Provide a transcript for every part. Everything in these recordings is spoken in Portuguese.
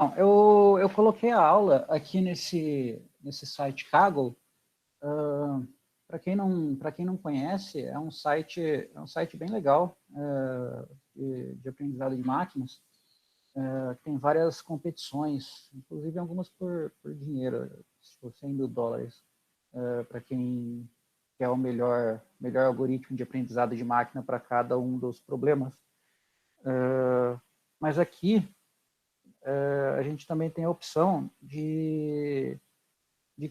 Bom, eu coloquei a aula aqui nesse site Kaggle. Para quem não conhece, é um site bem legal de aprendizado de máquinas. Tem várias competições, inclusive algumas por dinheiro, por $100.000, para quem quer o melhor algoritmo de aprendizado de máquina para cada um dos problemas. Mas aqui a gente também tem a opção de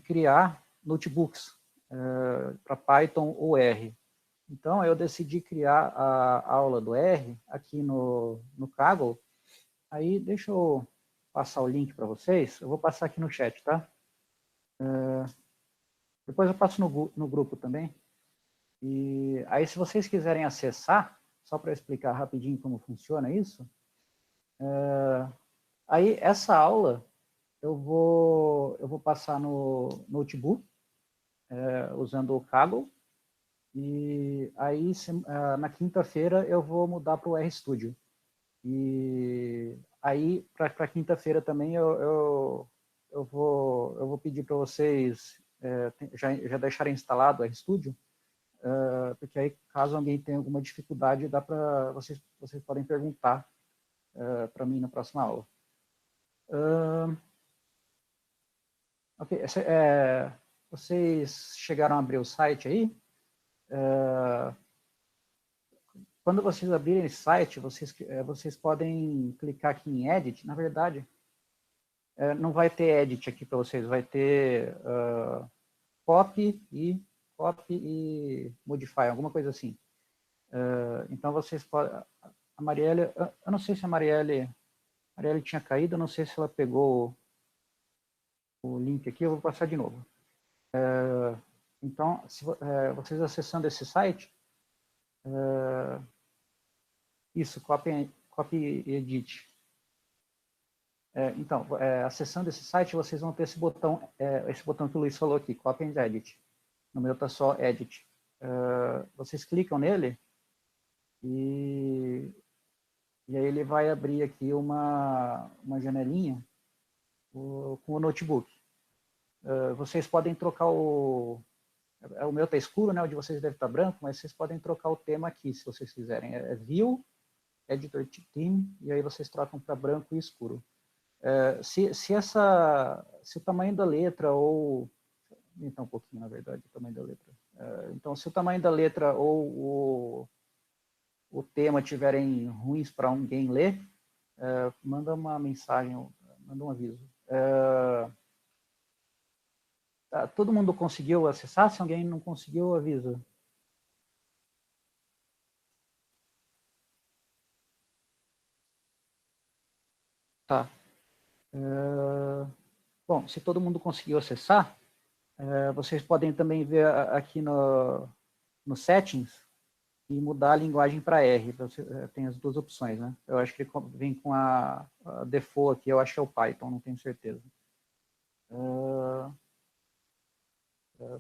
criar notebooks para Python ou R. Então, eu decidi criar a aula do R aqui no Kaggle. Aí, deixa eu passar o link para vocês. Eu vou passar aqui no chat, tá? Depois eu passo no grupo também. E aí, se vocês quiserem acessar, só para explicar rapidinho como funciona isso, aí essa aula eu vou passar no notebook, usando o Kaggle. E aí, na quinta-feira, eu vou mudar para o RStudio. E aí, para quinta-feira também, eu vou pedir para vocês já deixarem instalado o RStudio, porque aí, caso alguém tenha alguma dificuldade, dá para vocês podem perguntar para mim na próxima aula. Ok, vocês chegaram a abrir o site aí? Quando vocês abrirem esse site, vocês podem clicar aqui em Edit. Na verdade, não vai ter Edit aqui para vocês, vai ter Copy e Modify, alguma coisa assim. Então, vocês podem... A Marielle, eu não sei se a Marielle tinha caído, eu não sei se ela pegou o link aqui, eu vou passar de novo. Então, se vocês acessando esse site, isso, Copy e Edit. Então, acessando esse site, vocês vão ter esse botão que o Luiz falou aqui, Copy and Edit. No meu está só Edit. Vocês clicam nele e aí ele vai abrir aqui uma janelinha com o notebook. Vocês podem trocar o meu está escuro, né? O de vocês deve estar branco, mas vocês podem trocar o tema aqui, se vocês quiserem. View, Editor Theme, e aí vocês trocam para branco e escuro. Se o tamanho da letra ou... Então, um pouquinho, na verdade, o tamanho da letra. Então, se o tamanho da letra ou o tema tiverem ruins para alguém ler, manda uma mensagem, manda um aviso. Todo mundo conseguiu acessar? Se alguém não conseguiu, avisa. Tá. Bom, se todo mundo conseguiu acessar, vocês podem também ver aqui no Settings e mudar a linguagem para R. Tem as duas opções, né? Eu acho que ele vem com a default aqui, eu acho que é o Python, não tenho certeza.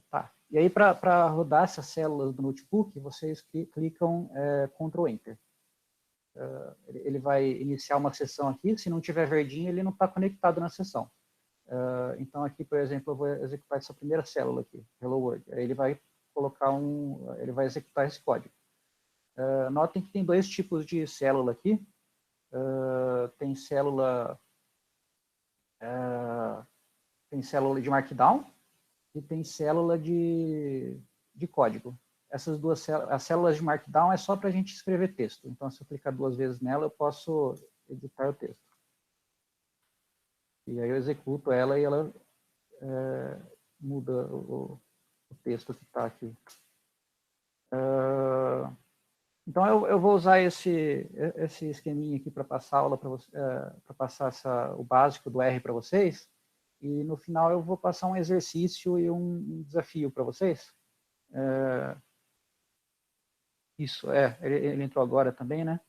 Tá. E aí, para rodar essas células do notebook, vocês clicam Ctrl Enter. Ele vai iniciar uma sessão aqui, se não tiver verdinho, ele não está conectado na sessão. Então, aqui, por exemplo, eu vou executar essa primeira célula aqui, Hello World. Aí ele vai ele vai executar esse código. Notem que tem dois tipos de célula aqui. Tem célula de Markdown e tem célula de código. Essas duas as células de Markdown é só para a gente escrever texto. Então, se eu clicar duas vezes nela, eu posso editar o texto. E aí eu executo ela e ela muda o texto que está aqui. Então, eu vou usar esse esqueminha aqui para passar a aula para passar o básico do R para vocês. E no final eu vou passar um exercício e um desafio para vocês. Isso, ele entrou agora também, né?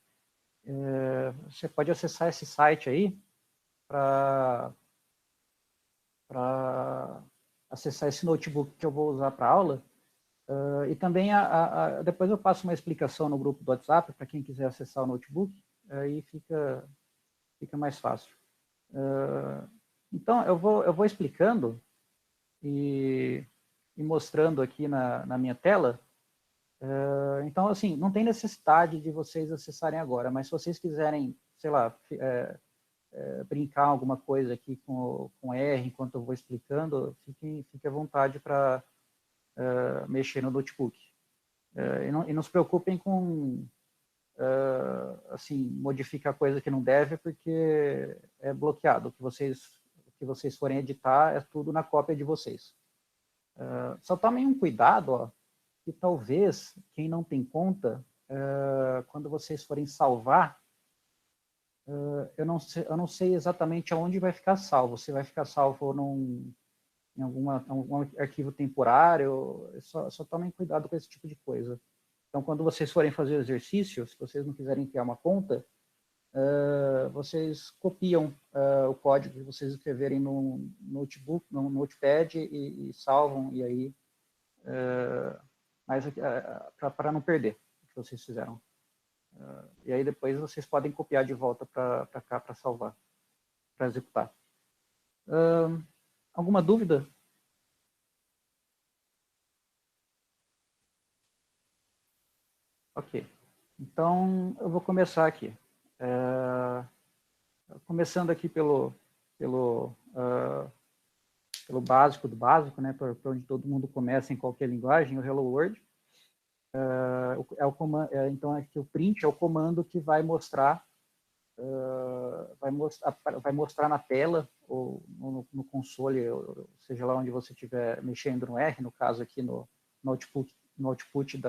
Você pode acessar esse site aí para acessar esse notebook que eu vou usar para a aula. E também, depois eu passo uma explicação no grupo do WhatsApp, para quem quiser acessar o notebook, aí fica mais fácil. Então, eu vou explicando e mostrando aqui na minha tela. Então, assim, não tem necessidade de vocês acessarem agora, mas se vocês quiserem, sei lá, brincar alguma coisa aqui com R enquanto eu vou explicando, fique à vontade para mexer no notebook. E não se preocupem com assim, modificar coisa que não deve, porque é bloqueado. O que vocês forem editar é tudo na cópia de vocês. Só tomem um cuidado, ó, que talvez quem não tem conta, quando vocês forem salvar, eu não sei exatamente aonde vai ficar salvo. Se vai ficar salvo em algum arquivo temporário, só tomem cuidado com esse tipo de coisa. Então, quando vocês forem fazer o exercício, se vocês não quiserem criar uma conta, vocês copiam o código que vocês escreverem no notebook, no notepad e salvam, e aí, para não perder o que vocês fizeram. E aí depois vocês podem copiar de volta para cá para salvar, para executar. Alguma dúvida? Ok. Então, eu vou começar aqui. Começando aqui pelo básico do básico, né, para onde todo mundo começa em qualquer linguagem, o Hello World. Então, aqui o print é o comando que vai mostrar na tela ou no console, ou seja lá onde você estiver mexendo no R, no caso aqui no output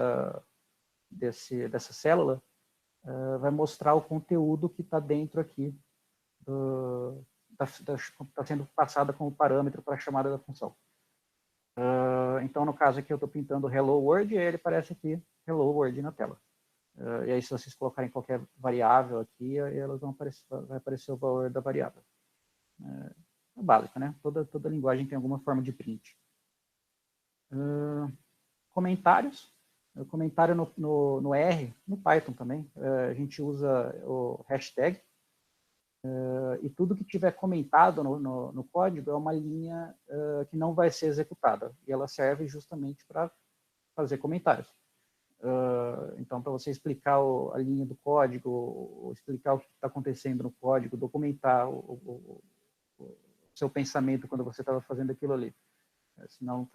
dessa célula, vai mostrar o conteúdo que está dentro aqui, está sendo passada como parâmetro para a chamada da função. Então, no caso aqui, eu estou pintando Hello World e ele aparece aqui Hello World na tela. E aí, se vocês colocarem qualquer variável aqui, elas vai aparecer o valor da variável. É básico, né? Toda linguagem tem alguma forma de print. Comentários. O comentário no R, no Python também, a gente usa o hashtag. E tudo que tiver comentado no código é uma linha que não vai ser executada. E ela serve justamente para fazer comentários. Então, para você explicar a linha do código, explicar o que está acontecendo no código, documentar o seu pensamento quando você estava fazendo aquilo ali. Senão,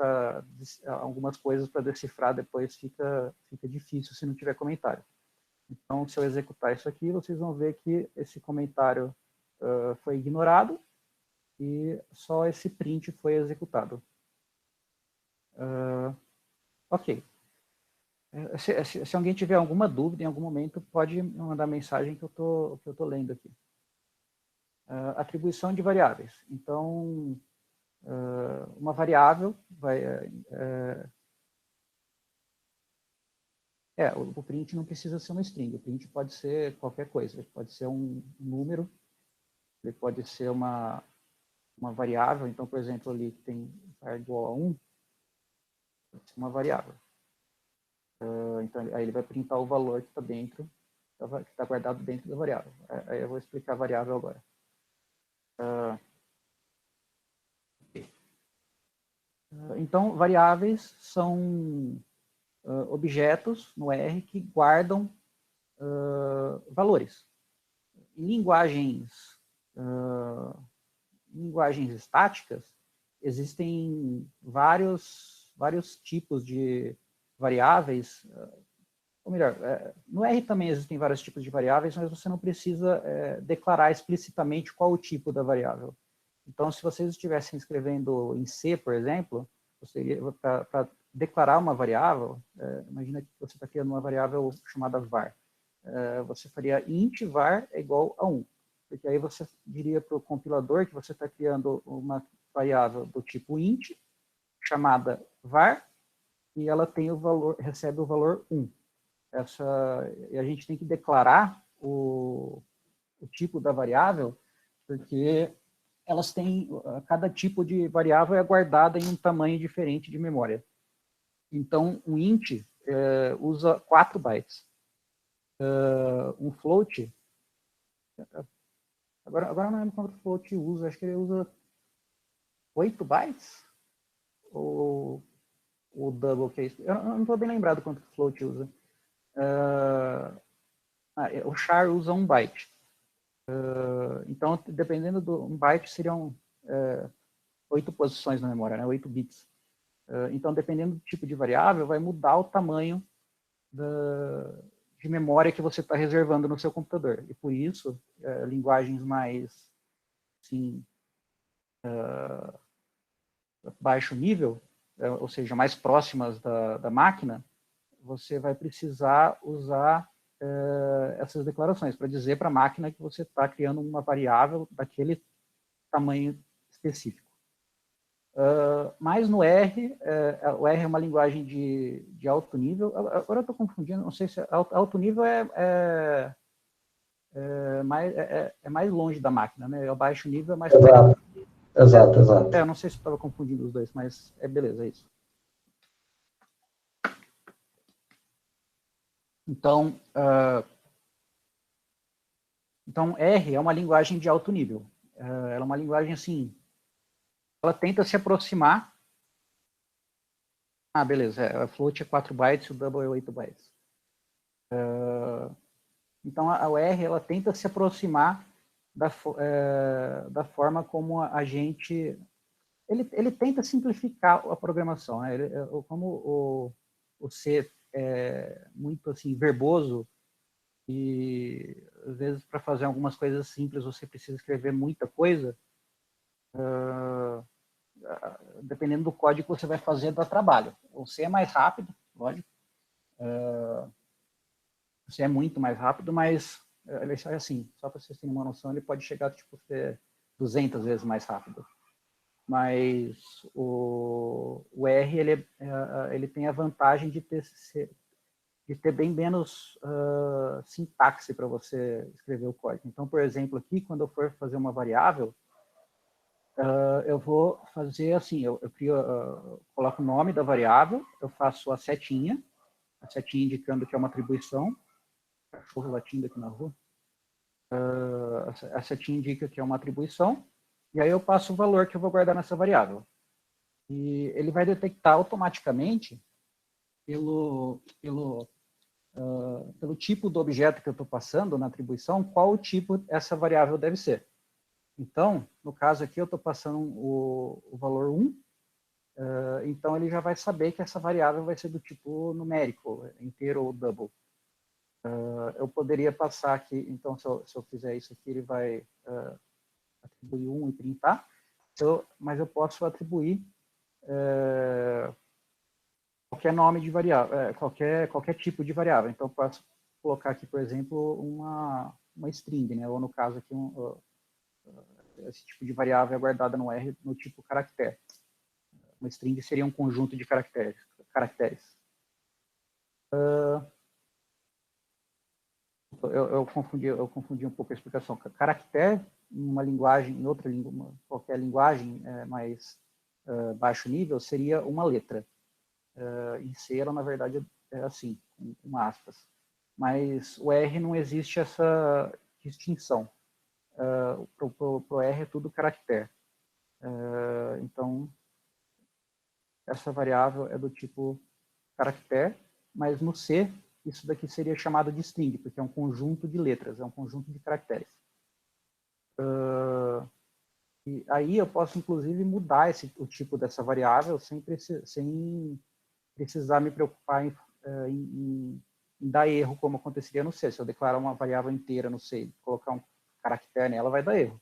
algumas coisas para decifrar depois fica difícil se não tiver comentário. Então, se eu executar isso aqui, vocês vão ver que esse comentário foi ignorado e só esse print foi executado. Ok. Se alguém tiver alguma dúvida em algum momento, pode mandar mensagem que eu tô lendo aqui. Atribuição de variáveis. Então, uma variável vai... o print não precisa ser uma string. O print pode ser qualquer coisa. Ele pode ser um número, ele pode ser uma variável. Então, por exemplo, ali tem var igual a 1, pode ser uma variável. Então, aí ele vai printar o valor que está dentro, que está guardado dentro da variável. Aí eu vou explicar a variável agora. Então, variáveis são objetos no R que guardam valores. Em linguagens estáticas, existem vários tipos de variáveis. Ou melhor, no R também existem vários tipos de variáveis, mas você não precisa declarar explicitamente qual o tipo da variável. Então, se vocês estivessem escrevendo em C, por exemplo, para declarar uma variável, imagina que você está criando uma variável chamada var. Você faria int var é igual a 1. Porque aí você diria para o compilador que você está criando uma variável do tipo int, chamada var, e ela tem recebe o valor 1. E a gente tem que declarar o tipo da variável, porque elas têm, cada tipo de variável é guardada em um tamanho diferente de memória. Então, um int usa 4 bytes. Um float Agora não lembro quanto o float usa, acho que ele usa 8 bytes? Ou o double, que é isso? Eu não estou bem lembrado quanto o float usa. O char usa 1 byte. Então, dependendo do 1 byte, seriam 8 posições na memória, né? 8 bits. Então, dependendo do tipo de variável, vai mudar o tamanho de memória que você está reservando no seu computador. E por isso, linguagens mais assim, baixo nível, ou seja, mais próximas da máquina, você vai precisar usar essas declarações para dizer para a máquina que você está criando uma variável daquele tamanho específico. Mas no R, o R é uma linguagem de alto nível. Agora eu estou confundindo, não sei se alto nível é mais longe da máquina, né? O baixo nível é mais... Exato. Eu não sei se estava confundindo os dois, mas beleza, é isso. Então, R é uma linguagem de alto nível. Ela é uma linguagem assim, ela tenta se aproximar. Beleza, a float é 4 bytes, o double é 8 bytes. Então, a R ela tenta se aproximar da forma como a gente... Ele tenta simplificar a programação. Né? Como o C é muito assim, verboso, e às vezes para fazer algumas coisas simples você precisa escrever muita coisa, dependendo do código que você vai fazer, dá trabalho. O C é mais rápido, lógico. O C é muito mais rápido, mas ele é assim, só para vocês terem uma noção, ele pode chegar tipo, a ser 200 vezes mais rápido. Mas o R ele tem a vantagem de ter bem menos sintaxe para você escrever o código. Então, por exemplo, aqui, quando eu for fazer uma variável, eu vou fazer assim, eu coloco o nome da variável, eu faço a setinha indicando que é uma atribuição, cachorro latindo aqui na rua, a setinha indica que é uma atribuição, e aí eu passo o valor que eu vou guardar nessa variável. E ele vai detectar automaticamente pelo tipo do objeto que eu estou passando na atribuição, qual o tipo essa variável deve ser. Então, no caso aqui, eu estou passando o valor 1, então ele já vai saber que essa variável vai ser do tipo numérico, inteiro ou double. Eu poderia passar aqui, então se eu fizer isso aqui, ele vai atribuir 1 e printar, mas eu posso atribuir qualquer nome de variável, qualquer tipo de variável. Então, eu posso colocar aqui, por exemplo, uma string, né? Ou no caso aqui, esse tipo de variável é guardada no R no tipo caractere. Uma string seria um conjunto de caracteres. Eu confundi um pouco a explicação. Caractere, em uma linguagem, em outra língua, qualquer linguagem mais baixo nível, seria uma letra. Em C, ela, na verdade, é assim, com aspas. Mas o R não existe essa distinção. Para o R é tudo caractere. Então, essa variável é do tipo caractere, mas no C, isso daqui seria chamado de string, porque é um conjunto de letras, é um conjunto de caracteres. E aí eu posso, inclusive, mudar o tipo dessa variável sem precisar me preocupar em dar erro, como aconteceria no C. Se eu declarar uma variável inteira no C e colocar um caractere nela, vai dar erro.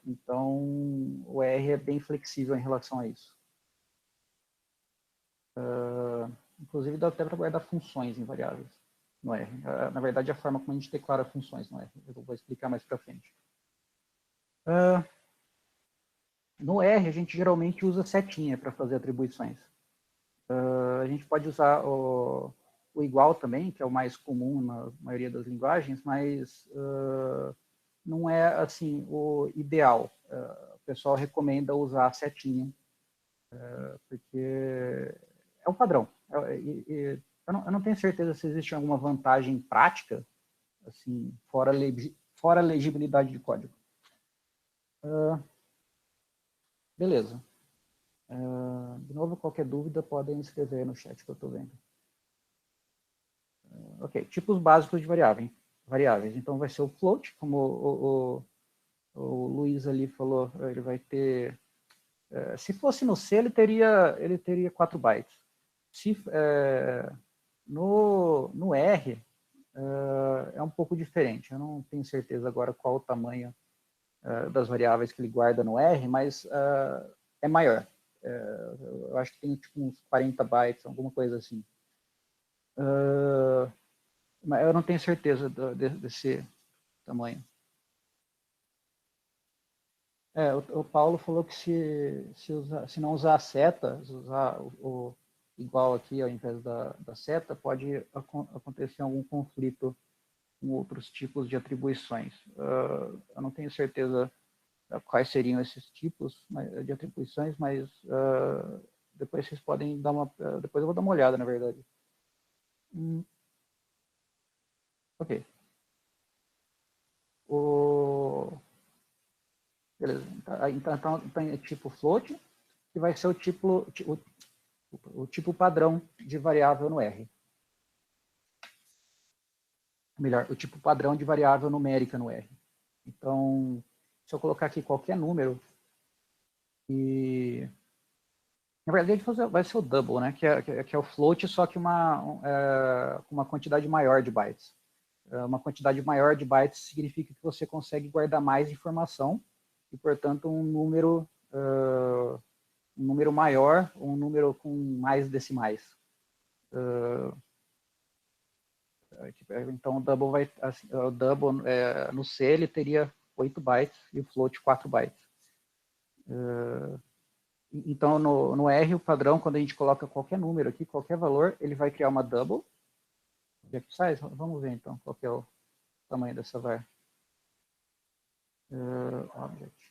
Então, o R é bem flexível em relação a isso. Inclusive, dá até para guardar funções em variáveis no R. Na verdade, a forma como a gente declara funções no R. Eu vou explicar mais para frente. No R, a gente geralmente usa setinha para fazer atribuições. A gente pode usar o igual também, que é o mais comum na maioria das linguagens, mas não é assim o ideal. O pessoal recomenda usar a setinha, porque é o padrão. Eu não tenho certeza se existe alguma vantagem prática, assim, fora fora a legibilidade de código. Beleza. De novo, qualquer dúvida, podem escrever no chat que eu estou vendo. Ok, tipos básicos de variáveis. Então, vai ser o float, como o Luiz ali falou, ele vai ter... se fosse no C, ele teria 4 bytes. No R, é um pouco diferente. Eu não tenho certeza agora qual o tamanho das variáveis que ele guarda no R, mas é maior. Eu acho que tem tipo uns 40 bytes, alguma coisa assim. Mas eu não tenho certeza desse tamanho. O Paulo falou que se não usar a seta, usar o igual aqui ao invés da seta, pode acontecer algum conflito com outros tipos de atribuições. Eu não tenho certeza quais seriam esses tipos de atribuições, mas depois vocês podem dar depois eu vou dar uma olhada, na verdade. Ok. Beleza. Então é tipo float, que vai ser o tipo padrão de variável no R. Melhor, o tipo padrão de variável numérica no R. Então, se eu colocar aqui qualquer número, e na verdade vai ser o double, né? Que é o float, só que uma quantidade maior de bytes. Uma quantidade maior de bytes significa que você consegue guardar mais informação e, portanto, um número maior, um número com mais decimais. Então, o double no C ele teria 8 bytes e o float 4 bytes. Então, no R, o padrão, quando a gente coloca qualquer número aqui, qualquer valor, ele vai criar uma double. Object size, vamos ver então qual que é o tamanho dessa var. Object.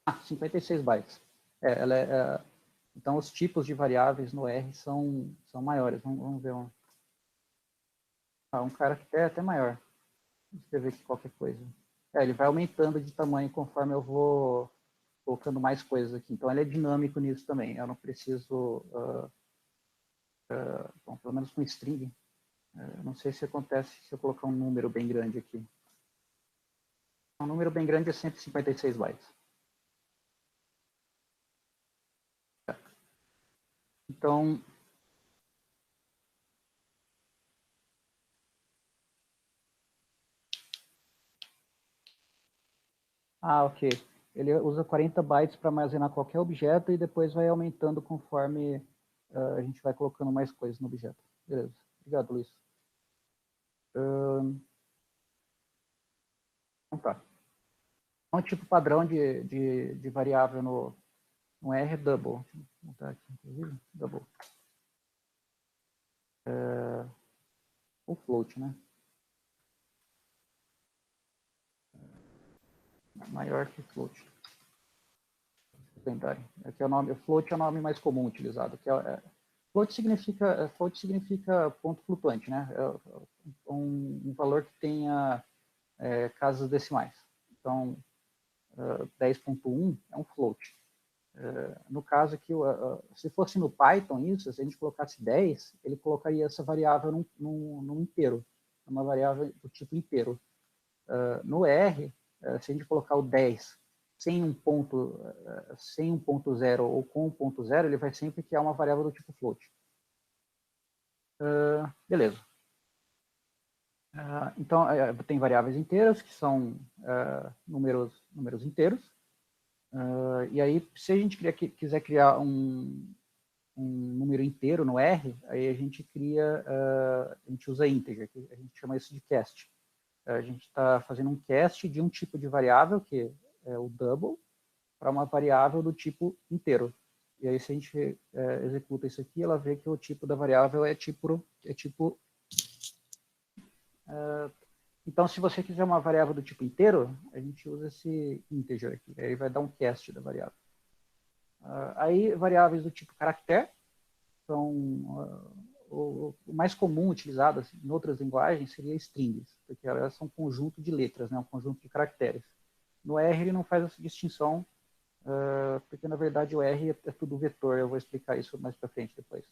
Ah, 56 bytes. Então, os tipos de variáveis no R são maiores. Vamos ver um cara que é até maior. Vou escrever aqui qualquer coisa. Ele vai aumentando de tamanho conforme eu vou colocando mais coisas aqui. Então, ele é dinâmico nisso também. Eu não preciso... bom, pelo menos com string. Não sei se acontece se eu colocar um número bem grande aqui. Um número bem grande é 156 bytes. Então... ok. Ele usa 40 bytes para armazenar qualquer objeto e depois vai aumentando conforme a gente vai colocando mais coisas no objeto. Beleza. Obrigado, Luiz. Então tá. Então, o tipo padrão de variável no R é double. Deixa eu montar aqui, inclusive. Double. O float, né? Maior que float. Aqui é o nome, float é o nome mais comum utilizado. Float significa ponto flutuante, né? Um valor que tenha casas decimais. Então, 10.1 é um float. No caso aqui, se fosse no Python isso, se a gente colocasse 10, ele colocaria essa variável num inteiro, uma variável do tipo inteiro. No R, se a gente colocar o 10 sem um ponto zero ou com um ponto zero, ele vai sempre criar uma variável do tipo float. Beleza. Então, tem variáveis inteiras, que são números inteiros. E aí, se a gente quiser criar um número inteiro no R, aí a gente usa integer, que a gente chama isso de cast. A gente está fazendo um cast de um tipo de variável, que é o double, para uma variável do tipo inteiro. E aí, se a gente executa isso aqui, ela vê que o tipo da variável é tipo Então, se você quiser uma variável do tipo inteiro, a gente usa esse integer aqui. Aí vai dar um cast da variável. Aí, variáveis do tipo caractere são o mais comum utilizado assim, em outras linguagens seria strings, porque elas são um conjunto de letras, né, um conjunto de caracteres. No R ele não faz essa distinção, porque na verdade o R é tudo vetor. Eu vou explicar isso mais para frente depois.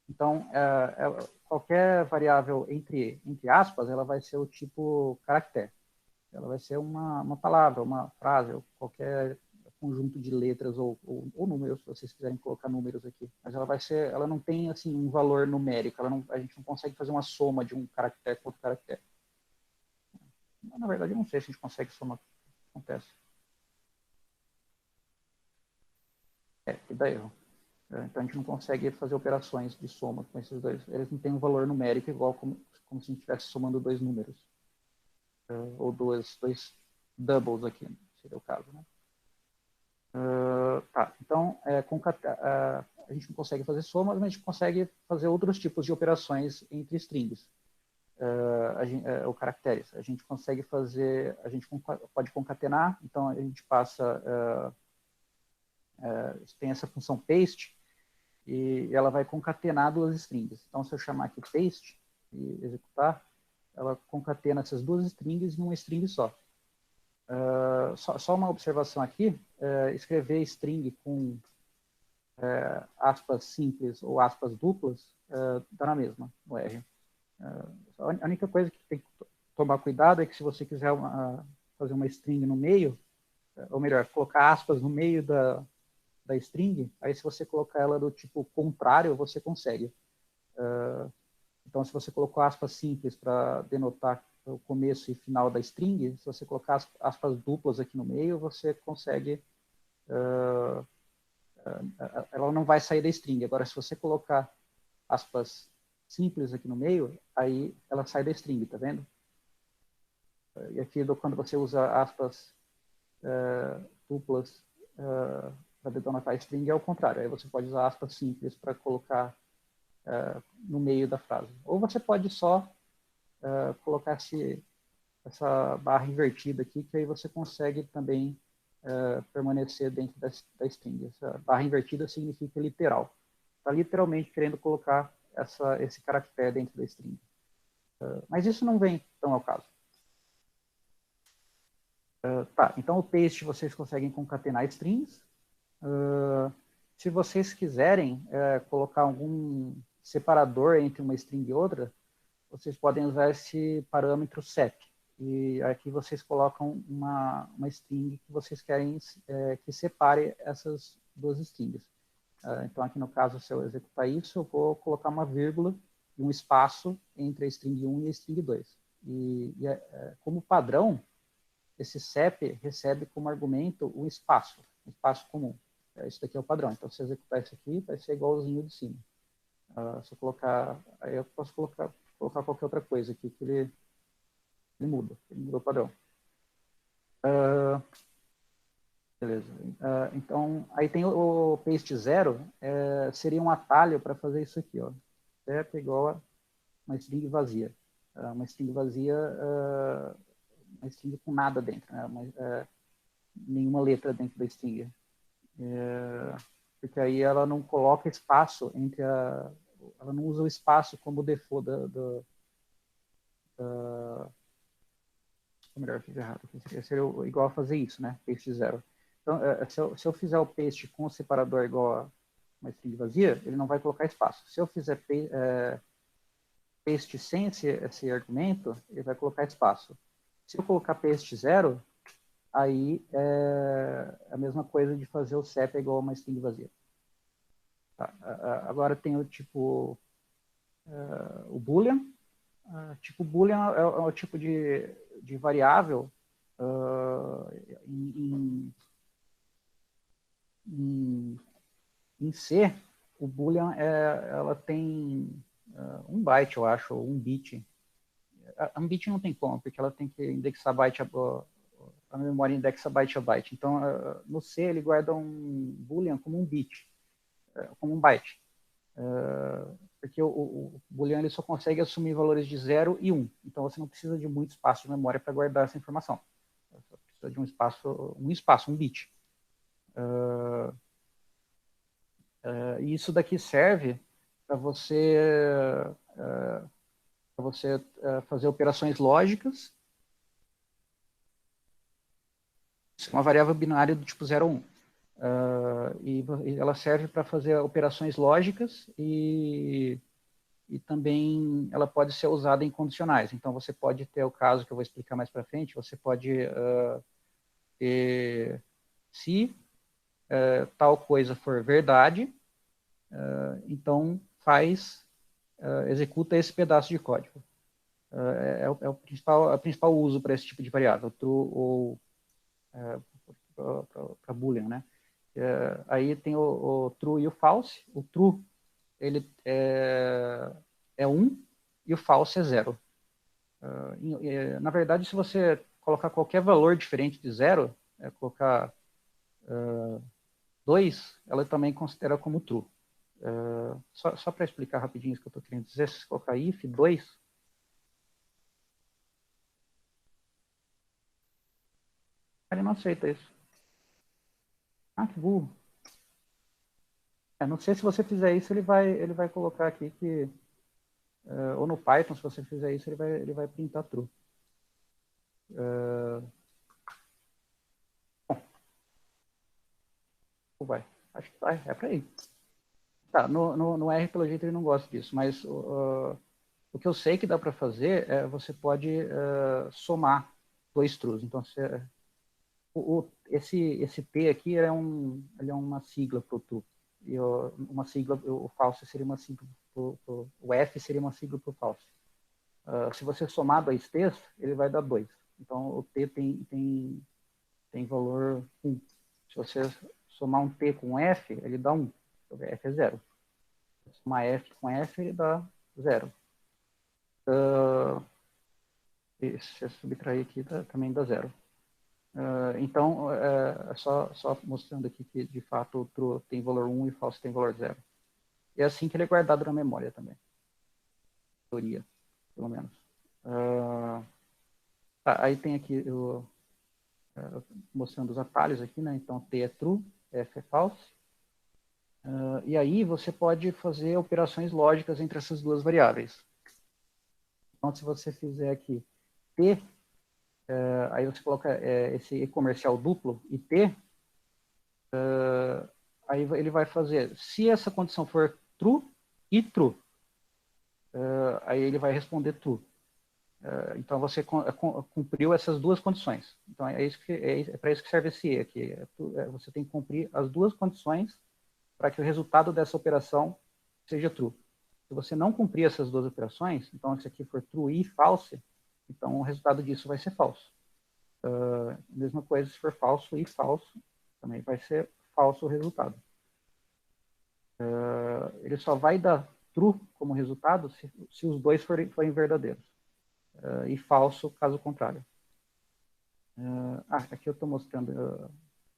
Então, qualquer variável entre aspas, ela vai ser o tipo caractere. Ela vai ser uma palavra, uma frase, ou qualquer conjunto de letras ou números, se vocês quiserem colocar números aqui. Mas ela não tem assim um valor numérico. A gente não consegue fazer uma soma de um caractere com outro caractere. Na verdade, eu não sei se a gente consegue somar. Acontece. Que dá erro. Então, a gente não consegue fazer operações de soma com esses dois. Eles não têm um valor numérico igual como se a gente estivesse somando dois números. Ou dois doubles aqui, seria o caso. Né? Tá. Então, a gente não consegue fazer somas, mas a gente consegue fazer outros tipos de operações entre strings. Ou caracteres. A gente consegue fazer, a gente pode concatenar, então a gente passa, tem essa função paste, e ela vai concatenar duas strings. Então, se eu chamar aqui paste e executar, ela concatena essas duas strings em uma string só. Só uma observação aqui, escrever string com aspas simples ou aspas duplas, dá na mesma, no R. A única coisa que tem que tomar cuidado é que se você quiser fazer uma string no meio, ou melhor, colocar aspas no meio da string, aí se você colocar ela do tipo contrário, você consegue. Então, se você colocou aspas simples para denotar o começo e final da string, se você colocar aspas duplas aqui no meio, você consegue... ela não vai sair da string. Agora, se você colocar aspas simples aqui no meio, aí ela sai da string, tá vendo? E aqui, quando você usa aspas duplas para denotar a string, é o contrário. Aí você pode usar aspas simples para colocar no meio da frase. Ou você pode só colocar essa barra invertida aqui, que aí você consegue também permanecer dentro da string. Essa barra invertida significa literal. Está literalmente querendo colocar esse caractere dentro da string. Mas isso não vem tão ao caso. Tá, então o paste vocês conseguem concatenar strings. Se vocês quiserem colocar algum separador entre uma string e outra, vocês podem usar esse parâmetro sep. E aqui vocês colocam uma string que vocês querem que separe essas duas strings. Então, aqui no caso, se eu executar isso, eu vou colocar uma vírgula e um espaço entre a string 1 e a string 2. Como padrão, esse sep recebe como argumento um espaço comum. Isso daqui é o padrão. Então, se eu executar isso aqui, vai ser igualzinho de cima. Se eu colocar... Aí eu posso colocar qualquer outra coisa aqui que ele muda o padrão. Beleza. Então, aí tem o paste zero, seria um atalho para fazer isso aqui, ó. Sep igual a uma string vazia. Uma string vazia, uma string com nada dentro, né? Nenhuma letra dentro da string. Porque aí ela não coloca espaço entre ela não usa o espaço como default melhor, fiz errado. Seria igual a fazer isso, né? Paste zero. Então, se eu fizer o paste com o separador igual a uma string vazia, ele não vai colocar espaço. Se eu fizer paste sem esse argumento, ele vai colocar espaço. Se eu colocar paste zero, aí é a mesma coisa de fazer o sep igual a uma string vazia. Tá. Agora tem o tipo o boolean. Tipo boolean é o tipo de variável em C. O boolean ela tem 1 byte, eu acho, ou 1 bit. Um bit não tem como, porque ela tem que indexar byte a memória indexa byte a byte. Então, no C ele guarda um boolean como um bit, como um byte. Porque o Booleano ele só consegue assumir valores de 0 e 1. Então, você não precisa de muito espaço de memória para guardar essa informação. Você precisa de um bit. E isso daqui serve para você fazer operações lógicas. Isso é uma variável binária do tipo 0 ou 1. E ela serve para fazer operações lógicas e também ela pode ser usada em condicionais. Então, você pode ter o caso que eu vou explicar mais para frente, você pode ter, se tal coisa for verdade, então executa esse pedaço de código. É o principal uso para esse tipo de variável, true ou para boolean, né? Aí tem o true e o false. O true ele é 1 e o false é 0. Na verdade, se você colocar qualquer valor diferente de 0, colocar 2, ela também considera como true. Só para explicar rapidinho isso que eu estou querendo dizer, se você colocar if 2, ele não aceita isso. Ah, que burro. Não sei se você fizer isso, ele vai colocar aqui que, ou no Python, se você fizer isso, ele vai printar true. Ou vai? Acho que vai, é para aí. Tá, no R, pelo jeito, ele não gosta disso, mas o que eu sei que dá para fazer é você pode somar dois trues. Então, esse T aqui ele é uma sigla para o true. E uma sigla, o false seria uma sigla, o F seria uma sigla para o false. Se você somar dois T's, ele vai dar 2. Então, o T tem valor 1. Se você somar um T com F, ele dá 1. F é 0. Se somar F com F, ele dá 0. E se eu subtrair aqui, também dá 0. Então, só mostrando aqui que, de fato, o true tem valor 1 e o false tem valor 0. E é assim que ele é guardado na memória também. Teoria, pelo menos. Aí tem aqui mostrando os atalhos aqui, né? Então, T é true, F é false. E aí você pode fazer operações lógicas entre essas duas variáveis. Então, se você fizer aqui T, aí você coloca esse E comercial duplo e T, aí ele vai fazer, se essa condição for true e true, aí ele vai responder true. Então você cumpriu essas duas condições. Então é para isso que serve esse E aqui. Você tem que cumprir as duas condições para que o resultado dessa operação seja true. Se você não cumprir essas duas operações, então se aqui for true e false, então o resultado disso vai ser falso. Mesma coisa se for falso e falso, também vai ser falso o resultado. Ele só vai dar true como resultado se os dois forem verdadeiros. E falso caso contrário. Aqui eu estou mostrando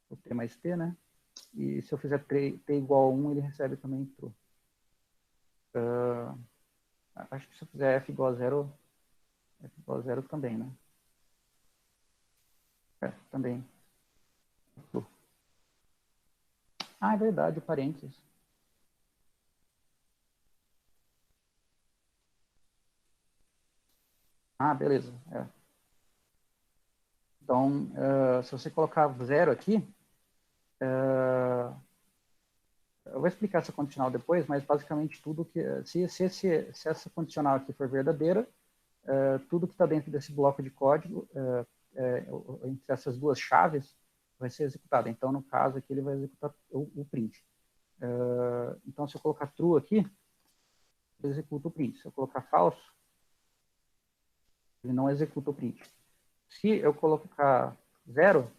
o T mais T, né? E se eu fizer T igual a 1, ele recebe também true. Acho que se eu fizer F igual a 0, também, né? Também. True. É verdade, o parênteses. Beleza. Então, se você colocar 0 aqui, eu vou explicar essa condicional depois, mas basicamente tudo que... Se essa condicional aqui for verdadeira, tudo que está dentro desse bloco de código, entre essas duas chaves, vai ser executado. Então, no caso aqui, ele vai executar o print. Então, se eu colocar true aqui, ele executa o print. Se eu colocar falso, ele não executa o print. Se eu colocar 0,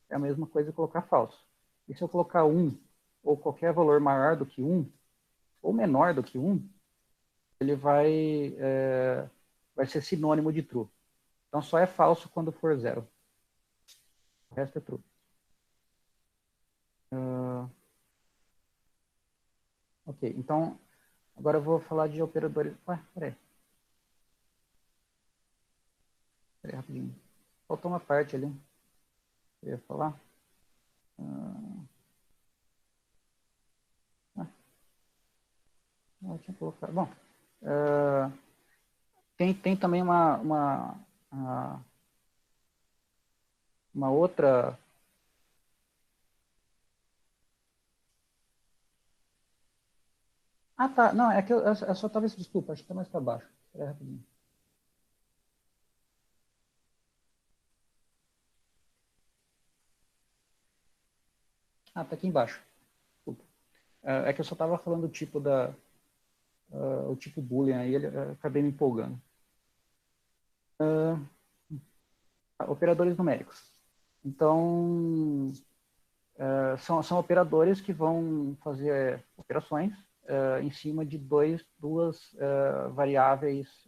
é a mesma coisa que colocar falso. E se eu colocar 1, ou qualquer valor maior do que 1, ou menor do que 1, ele vai ser sinônimo de true. Então, só é falso quando for 0. O resto é true. Ok, então, Agora eu vou falar de operadores. Ué, peraí. Peraí, rapidinho. Faltou uma parte ali. Eu ia falar. Não, eu tinha colocado. Bom, tem também uma outra. Ah, tá. Não, é que eu só estava. Desculpa, acho que está mais para baixo. Peraí, rapidinho. Ah, tá aqui embaixo. Desculpa. É que eu só estava falando do tipo o tipo Boolean, aí acabei me empolgando. Operadores numéricos. Então, são operadores que vão fazer operações em cima de duas variáveis,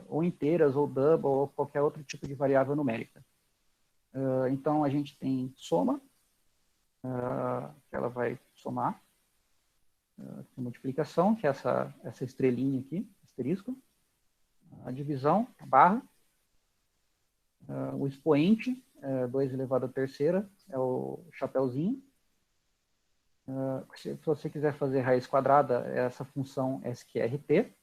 ou inteiras, ou double, ou qualquer outro tipo de variável numérica. Então, a gente tem soma, que ela vai somar, multiplicação, que é essa estrelinha aqui, asterisco, a divisão, a barra, o expoente, 2 elevado à terceira, é o chapéuzinho. Se você quiser fazer raiz quadrada, é essa função sqrt,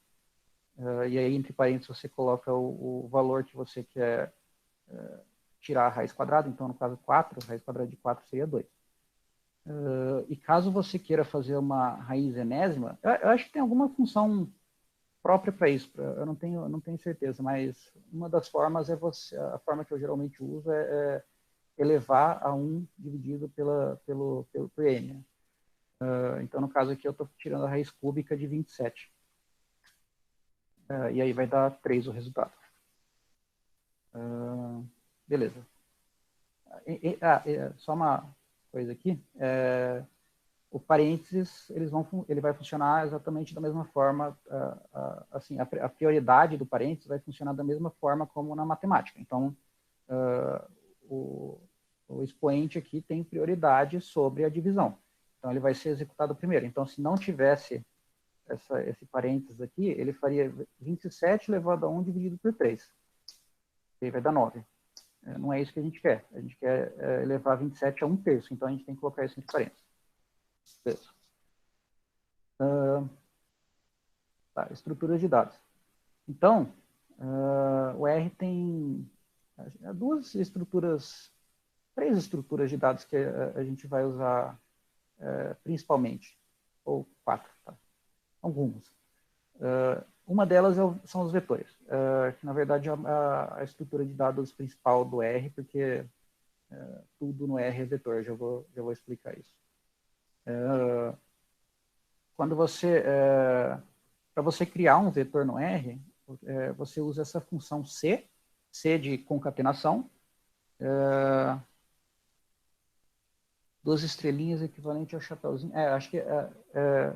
e aí entre parênteses você coloca o valor que você quer tirar a raiz quadrada, então no caso 4, raiz quadrada de 4 seria 2. E caso você queira fazer uma raiz enésima, eu acho que tem alguma função própria para isso, eu não tenho certeza, mas uma das formas a forma que eu geralmente uso é elevar a 1 dividido por n. Então, no caso aqui, eu estou tirando a raiz cúbica de 27. E aí vai dar 3 o resultado. Beleza. Só uma coisa aqui. O parênteses, ele vai funcionar exatamente da mesma forma. Assim, a prioridade do parênteses vai funcionar da mesma forma como na matemática. Então, o expoente aqui tem prioridade sobre a divisão. Então, ele vai ser executado primeiro. Então, se não tivesse esse parênteses aqui, ele faria 27 elevado a 1 dividido por 3. Aí vai dar 9. Não é isso que a gente quer. A gente quer elevar 27 a 1/3. Então, a gente tem que colocar isso entre parênteses. Beleza. Tá, estruturas de dados. Então, o R tem três estruturas de dados que a gente vai usar principalmente, ou 4, tá? Algumas. Uma delas são os vetores, que na verdade é a estrutura de dados principal do R, porque tudo no R é vetor, já vou explicar isso. Quando para você criar um vetor no R, você usa essa função C de concatenação, duas estrelinhas equivalente ao chapéuzinho. Acho que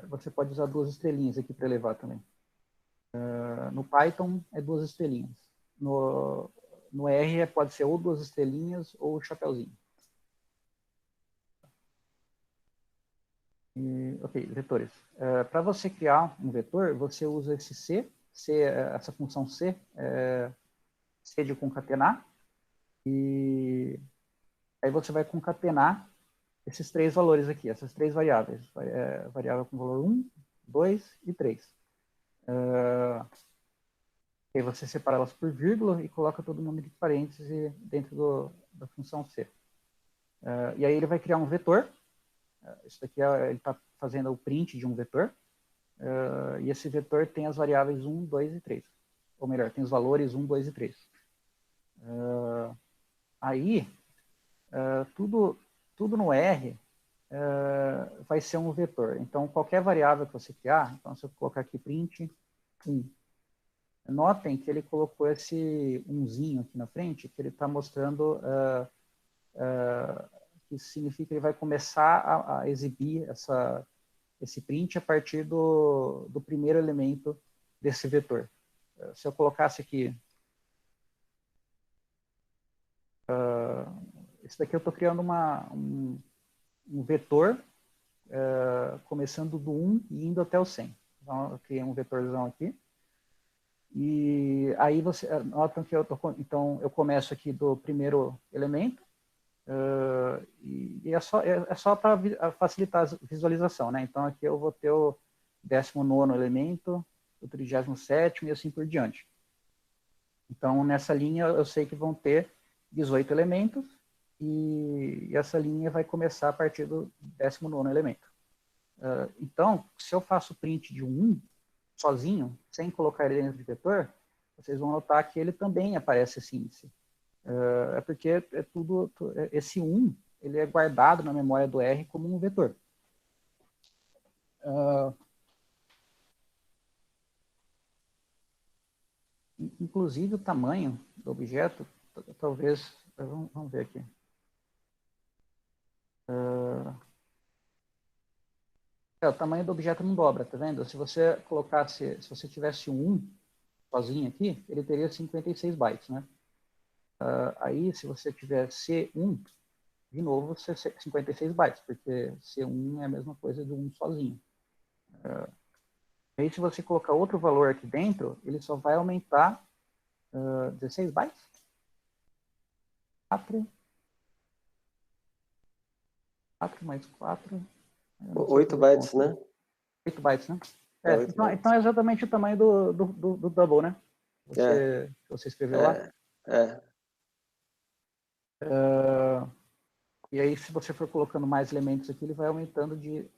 você pode usar duas estrelinhas aqui para elevar também. No Python é duas estrelinhas. No R pode ser ou duas estrelinhas ou chapéuzinho. Ok, vetores. Para você criar um vetor, você usa esse essa função C de concatenar, e aí você vai concatenar esses três valores aqui, essas três variáveis. Variável com valor 1, 2 e 3. Aí você separa elas por vírgula e coloca todo mundo entre parênteses dentro da função C. E aí ele vai criar um vetor. Isso daqui ele está fazendo o print de um vetor. E esse vetor tem as variáveis 1, 2 e 3. Ou melhor, tem os valores 1, 2 e 3. Aí, tudo no R vai ser um vetor. Então, qualquer variável que você criar, então se eu colocar aqui print 1, notem que ele colocou esse umzinho aqui na frente, que ele está mostrando que significa que ele vai começar a exibir esse print a partir do primeiro elemento desse vetor. Se eu colocasse aqui, esse daqui eu estou criando um vetor começando do 1 e indo até o 100. Então, eu criei um vetorzão aqui. E aí você notam que então eu começo aqui do primeiro elemento, e é só para facilitar a visualização, né? Então aqui eu vou ter o 19º elemento, o 37º e assim por diante. Então nessa linha eu sei que vão ter 18 elementos, e essa linha vai começar a partir do 19º elemento. Então, se eu faço print de um 1 sozinho, sem colocar ele dentro de vetor, vocês vão notar que ele também aparece esse índice. É porque esse 1, ele é guardado na memória do R como um vetor. Inclusive o tamanho do objeto, talvez, vamos ver aqui. O tamanho do objeto não dobra, tá vendo? Se você colocasse, se você tivesse um 1 sozinho aqui, ele teria 56 bytes, né? Aí, se você tiver C1, de novo, 56 bytes, porque C1 é a mesma coisa de 1 sozinho. Aí, se você colocar outro valor aqui dentro, ele só vai aumentar 16 bytes. 4 mais 4. 8 bytes, né? 8 bytes, né? Então é exatamente o tamanho do double, né? Você escreveu lá. E aí, se você for colocando mais elementos aqui, ele vai aumentando de...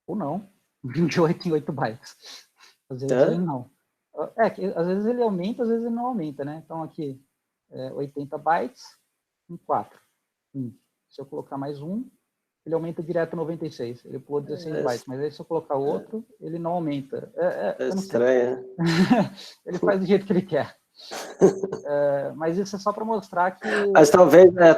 Ou não, de 8 em 8 bytes. Às vezes ele não. Às vezes ele aumenta, às vezes ele não aumenta, né? Então aqui, 80 bytes em 4. Se eu colocar mais um, ele aumenta direto 96. Ele pulou 16 bytes. Mas aí se eu colocar outro, ele não aumenta. Eu não sei. Estranho. Ele faz do jeito que ele quer. Mas isso é só para mostrar que... Mas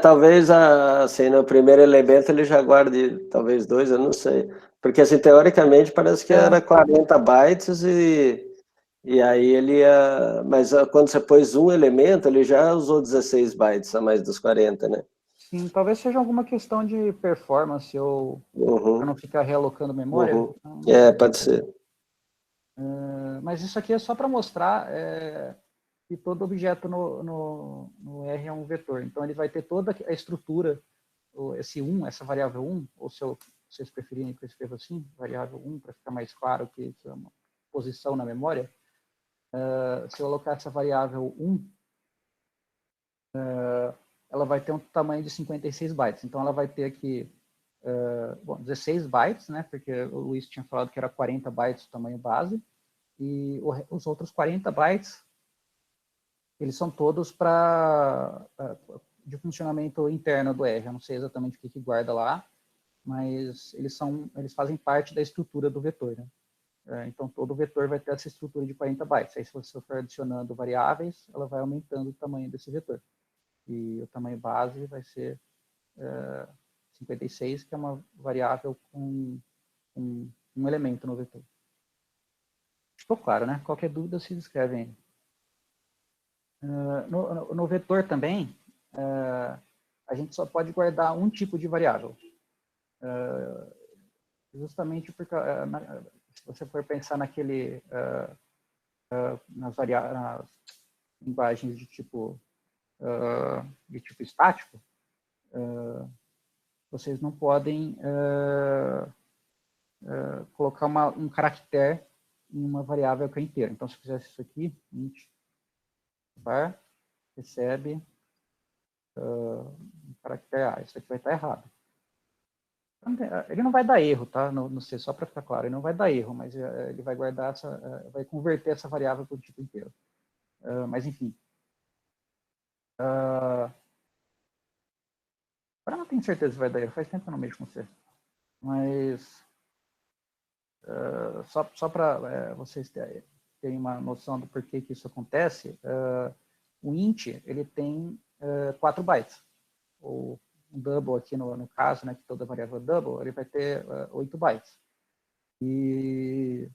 talvez assim, no primeiro elemento ele já guarde talvez 2, eu não sei. Porque, assim, teoricamente parece que era 40 bytes e aí ele ia... Mas quando você pôs um elemento, ele já usou 16 bytes a mais dos 40, né? Sim, talvez seja alguma questão de performance ou para não ficar realocando memória. Então, pode ser. Mas isso aqui é só para mostrar que todo objeto no R é um vetor. Então, ele vai ter toda a estrutura, esse 1, essa variável 1, ou se vocês preferirem que eu escreva assim, variável 1, para ficar mais claro que isso é uma posição na memória. Se eu alocar essa variável 1, ela vai ter um tamanho de 56 bytes. Então, ela vai ter aqui 16 bytes, né? Porque o Luiz tinha falado que era 40 bytes o tamanho base. E os outros 40 bytes, eles são todos de funcionamento interno do R. Eu não sei exatamente o que guarda lá, mas eles fazem parte da estrutura do vetor, né? Então, todo vetor vai ter essa estrutura de 40 bytes. Aí, se você for adicionando variáveis, ela vai aumentando o tamanho desse vetor. E o tamanho base vai ser 56, que é uma variável com um elemento no vetor. Ficou claro, né? Qualquer dúvida, vocês escrevem aí. No vetor também, a gente só pode guardar um tipo de variável. Justamente porque, se você for pensar nas linguagens de tipo estático, vocês não podem colocar um caractere em uma variável que é inteira. Então, se eu fizesse isso aqui, int var recebe um caractere A. Isso aqui vai estar errado. Ele não vai dar erro, tá? Não sei, só para ficar claro, ele não vai dar erro, mas ele vai guardar vai converter essa variável para o tipo inteiro. Mas enfim. Agora não tenho certeza se vai dar erro, faz tempo que eu não mexo com você. Mas só para vocês terem uma noção do porquê que isso acontece, o int ele tem 4 bytes. Ou um double aqui no caso, né, que toda variável é double, ele vai ter 8 bytes. E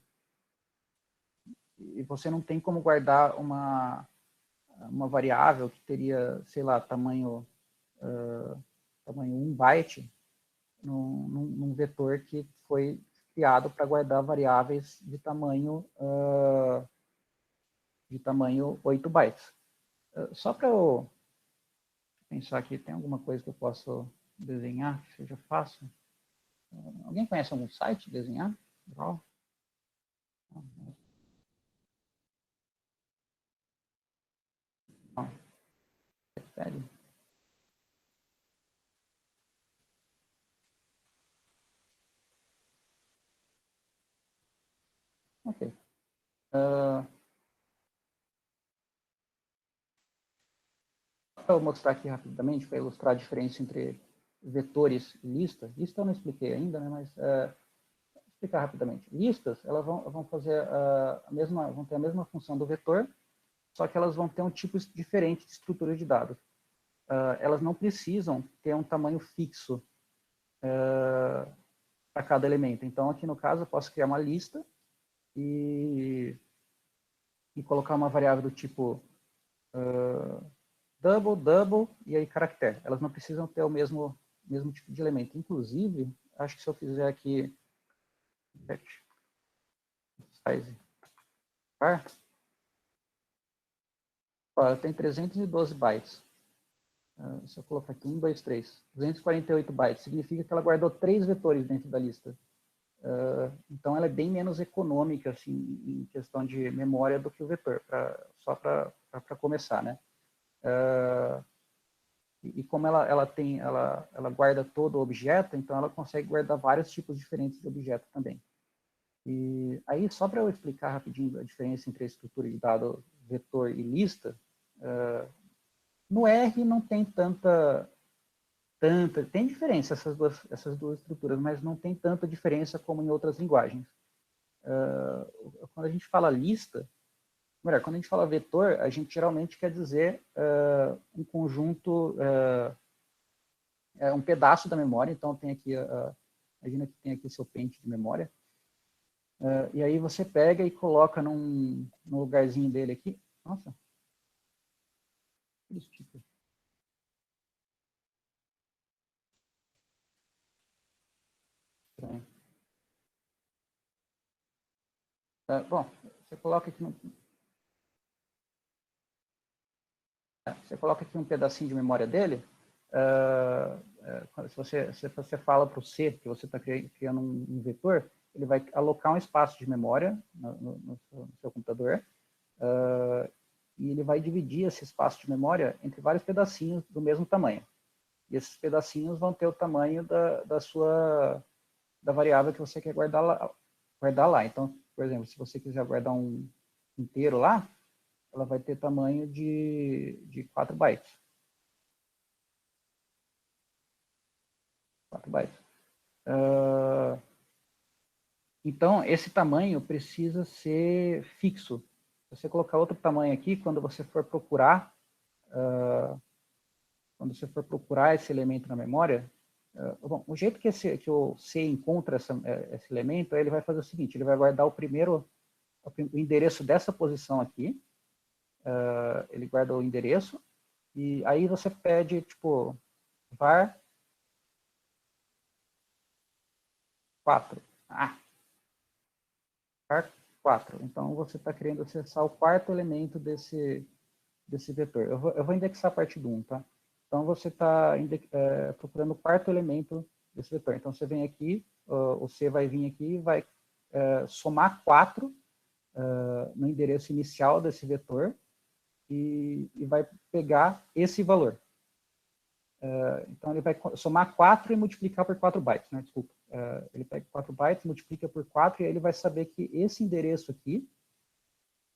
você não tem como guardar uma variável que teria, sei lá, tamanho 1 byte num vetor que foi criado para guardar variáveis de tamanho 8 bytes. Só para eu pensar aqui, tem alguma coisa que eu posso desenhar que seja fácil? Alguém conhece algum site de desenhar? Não. Sério? Ok. Vou mostrar aqui rapidamente para ilustrar a diferença entre vetores e lista. Lista eu não expliquei ainda, né, mas vou explicar rapidamente. Listas, elas vão fazer vão ter a mesma função do vetor, só que elas vão ter um tipo diferente de estrutura de dados. Elas não precisam ter um tamanho fixo para cada elemento. Então, aqui no caso, eu posso criar uma lista e colocar uma variável do tipo double, double, e aí caractere. Elas não precisam ter o mesmo tipo de elemento. Inclusive, acho que se eu fizer aqui size var, eu tenho 312 bytes. Se eu colocar aqui 1, 2, 3, 248 bytes, significa que ela guardou 3 vetores dentro da lista. Então, ela é bem menos econômica assim, em questão de memória do que o vetor, só para começar, né? E como ela guarda todo o objeto, então ela consegue guardar vários tipos diferentes de objeto também. E aí, só para eu explicar rapidinho a diferença entre a estrutura de dado vetor e lista, no R não tem tem diferença essas duas estruturas, mas não tem tanta diferença como em outras linguagens. Quando a gente fala lista, melhor, quando a gente fala vetor, a gente geralmente quer dizer um conjunto, um pedaço da memória. Então, tem aqui, imagina que tem aqui o seu pente de memória, e aí você pega e coloca num lugarzinho dele aqui. Nossa, que tipo. Bom, você coloca aqui você coloca aqui um pedacinho de memória dele. Se você fala para o C que você está criando um vetor, ele vai alocar um espaço de memória no seu computador, e ele vai dividir esse espaço de memória entre vários pedacinhos do mesmo tamanho. E esses pedacinhos vão ter o tamanho da variável que você quer guardar lá. Então, por exemplo, se você quiser guardar um inteiro lá, ela vai ter tamanho de 4 bytes. 4 bytes. Então, esse tamanho precisa ser fixo. Se você colocar outro tamanho aqui, quando você for procurar esse elemento na memória, bom, o jeito que o C encontra esse elemento, ele vai fazer o seguinte: ele vai guardar o endereço dessa posição aqui, ele guarda o endereço, e aí você pede, tipo, var 4. Var 4. Então, você está querendo acessar o quarto elemento desse vetor. Eu vou indexar a partir do 1, tá? Então, você está procurando o quarto elemento desse vetor. Então, você vem aqui, o C vai vir aqui e vai somar 4 no endereço inicial desse vetor e vai pegar esse valor. Então, ele vai somar 4 e multiplicar por 4 bytes, né? Desculpa. Ele pega 4 bytes, multiplica por 4 e aí ele vai saber que esse endereço aqui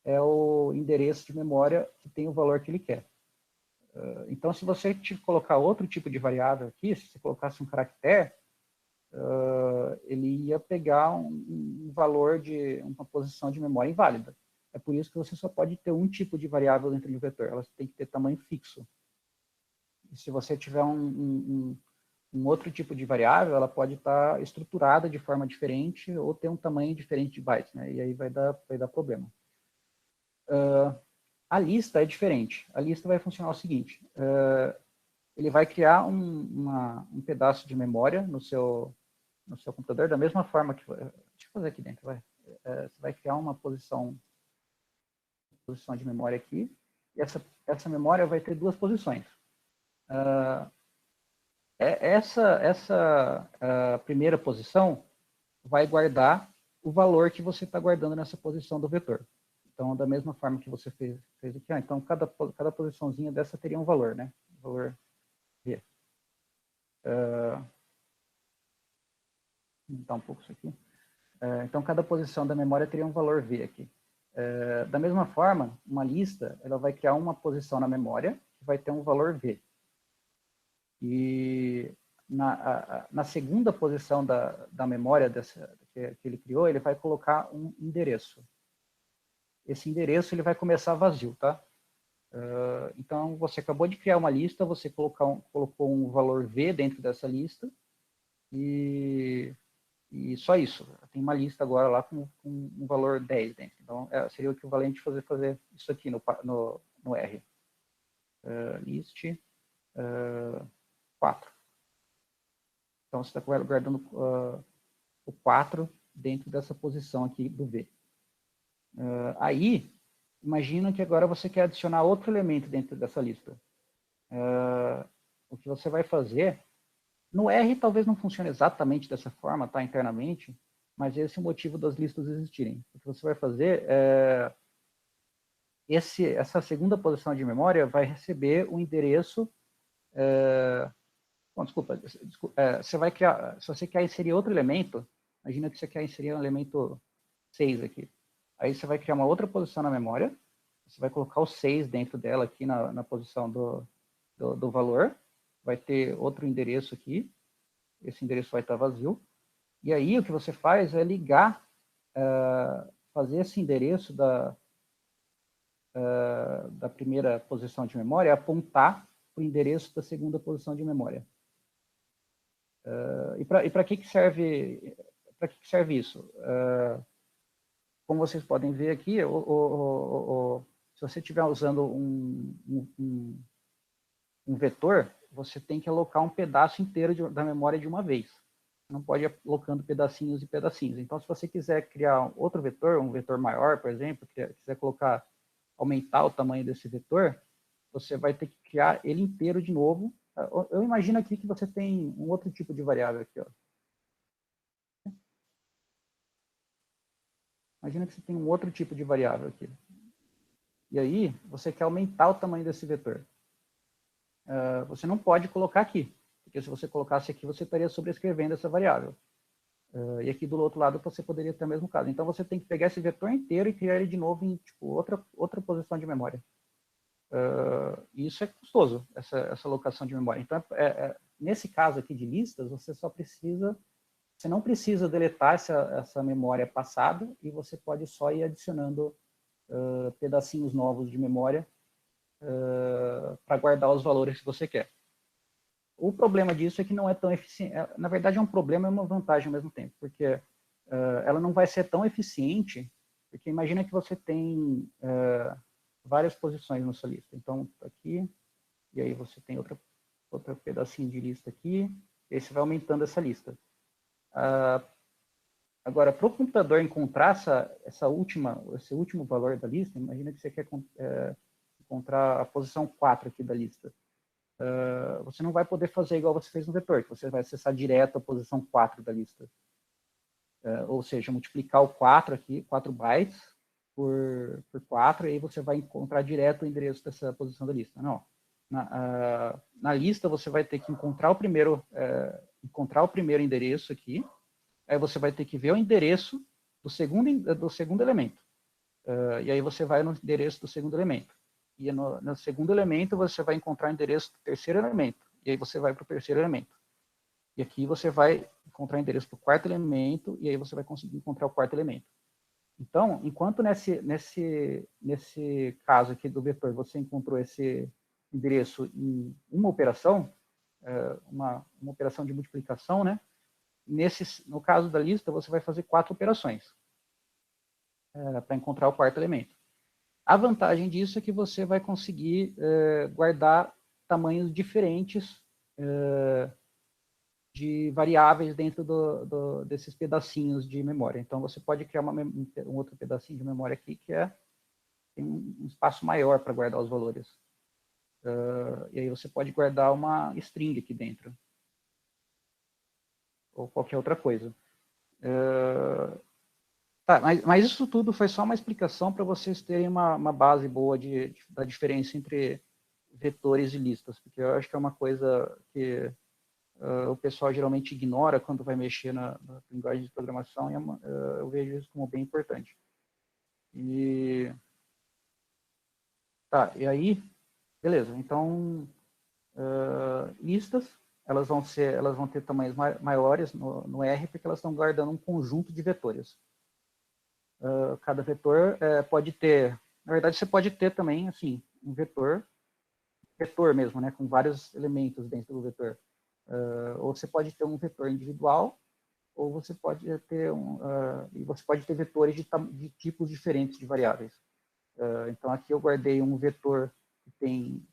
é o endereço de memória que tem o valor que ele quer. Então, se você colocar outro tipo de variável aqui, se você colocasse um caractere, ele ia pegar um valor de uma posição de memória inválida. É por isso que você só pode ter um tipo de variável dentro do vetor. Elas têm que ter tamanho fixo. E se você tiver um outro tipo de variável, ela pode estar estruturada de forma diferente ou ter um tamanho diferente de bytes, né? E aí vai dar problema. A lista é diferente. A lista vai funcionar o seguinte: ele vai criar um pedaço de memória no seu computador, da mesma forma que... Deixa eu fazer aqui dentro, vai. Você vai criar uma posição de memória aqui, e essa memória vai ter duas posições. Essa primeira posição vai guardar o valor que você está guardando nessa posição do vetor. Então, da mesma forma que você fez aqui, então cada posiçãozinha dessa teria um valor, né? Valor V. Vou aumentar um pouco isso aqui. Então, cada posição da memória teria um valor V aqui. Da mesma forma, uma lista, ela vai criar uma posição na memória que vai ter um valor V. E na segunda posição da memória que ele criou, ele vai colocar um endereço. Esse endereço ele vai começar vazio, tá? Então, você acabou de criar uma lista, você colocou um valor V dentro dessa lista, e só isso. Tem uma lista agora lá com um valor 10 dentro. Então, seria o equivalente a fazer isso aqui no R. List 4. Então, você está guardando o 4 dentro dessa posição aqui do V. Aí, imagina que agora você quer adicionar outro elemento dentro dessa lista. O que você vai fazer... No R talvez não funcione exatamente dessa forma, tá, internamente, mas esse é o motivo das listas existirem. O que você vai fazer essa segunda posição de memória vai receber o endereço... Bom, desculpa, você vai criar... Se você quer inserir outro elemento, imagina que você quer inserir um elemento 6 aqui. Aí você vai criar uma outra posição na memória, você vai colocar o 6 dentro dela aqui na posição do valor, vai ter outro endereço aqui, esse endereço vai estar vazio, e aí o que você faz é ligar, fazer esse endereço da primeira posição de memória, apontar para o endereço da segunda posição de memória. E para que serve isso? Como vocês podem ver aqui, se você estiver usando um vetor, você tem que alocar um pedaço inteiro da memória de uma vez. Você não pode ir alocando pedacinhos e pedacinhos. Então, se você quiser criar outro vetor, um vetor maior, por exemplo, quiser aumentar o tamanho desse vetor, você vai ter que criar ele inteiro de novo. Eu imagino aqui que você tem um outro tipo de variável aqui, ó. Imagina que você tem um outro tipo de variável aqui. E aí, você quer aumentar o tamanho desse vetor. Você não pode colocar aqui, porque se você colocasse aqui, você estaria sobrescrevendo essa variável. E aqui do outro lado, você poderia ter o mesmo caso. Então, você tem que pegar esse vetor inteiro e criar ele de novo em outra posição de memória. E isso é custoso, essa alocação de memória. Então, nesse caso aqui de listas, você não precisa deletar essa memória passada e você pode só ir adicionando pedacinhos novos de memória para guardar os valores que você quer. O problema disso é que não é tão eficiente. Na verdade, é um problema e uma vantagem ao mesmo tempo, porque ela não vai ser tão eficiente, porque imagina que você tem várias posições na sua lista. Então, aqui, e aí você tem outro pedacinho de lista aqui, e aí você vai aumentando essa lista. Agora, para o computador encontrar esse último valor da lista, imagina que você quer encontrar a posição 4 aqui da lista. Você não vai poder fazer igual você fez no vetor, que você vai acessar direto a posição 4 da lista. Ou seja, multiplicar o 4 aqui, 4 bytes, por 4, e aí você vai encontrar direto o endereço dessa posição da lista. Não. Na lista, você vai ter que encontrar o primeiro endereço aqui, aí você vai ter que ver o endereço do segundo elemento. E aí você vai no endereço do segundo elemento. E no segundo elemento, você vai encontrar o endereço do terceiro elemento. E aí você vai para o terceiro elemento. E aqui você vai encontrar o endereço do quarto elemento, e aí você vai conseguir encontrar o quarto elemento. Então, enquanto nesse caso aqui do vetor, você encontrou esse endereço em uma operação, uma operação de multiplicação, né? No caso da lista, você vai fazer 4 operações para encontrar o quarto elemento. A vantagem disso é que você vai conseguir guardar tamanhos diferentes de variáveis dentro desses pedacinhos de memória. Então, você pode criar um outro pedacinho de memória aqui que tem um espaço maior para guardar os valores. E aí você pode guardar uma string aqui dentro. Ou qualquer outra coisa. Tá, mas isso tudo foi só uma explicação para vocês terem uma base boa da diferença entre vetores e listas, porque eu acho que é uma coisa que o pessoal geralmente ignora quando vai mexer na linguagem de programação, e eu vejo isso como bem importante. E aí, beleza. Então, listas, elas vão ter tamanhos maiores no R, porque elas estão guardando um conjunto de vetores. Cada vetor pode ter, na verdade, você pode ter também, assim, um vetor mesmo, né, com vários elementos dentro do vetor. Ou você pode ter um vetor individual, ou você pode ter vetores de tipos diferentes de variáveis. Então, aqui eu guardei um vetor que tem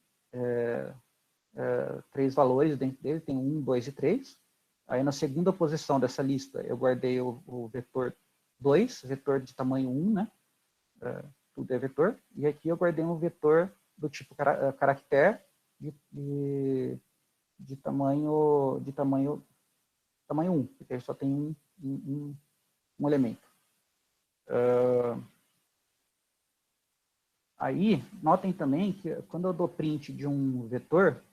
3 valores dentro dele, tem 1, 2 e 3. Aí, na segunda posição dessa lista, eu guardei o vetor 2, vetor de tamanho 1, né? Tudo é vetor. E aqui eu guardei um vetor do tipo caractere de tamanho 1, porque ele só tem um elemento. Aí, notem também que quando eu dou print de um vetor, deixa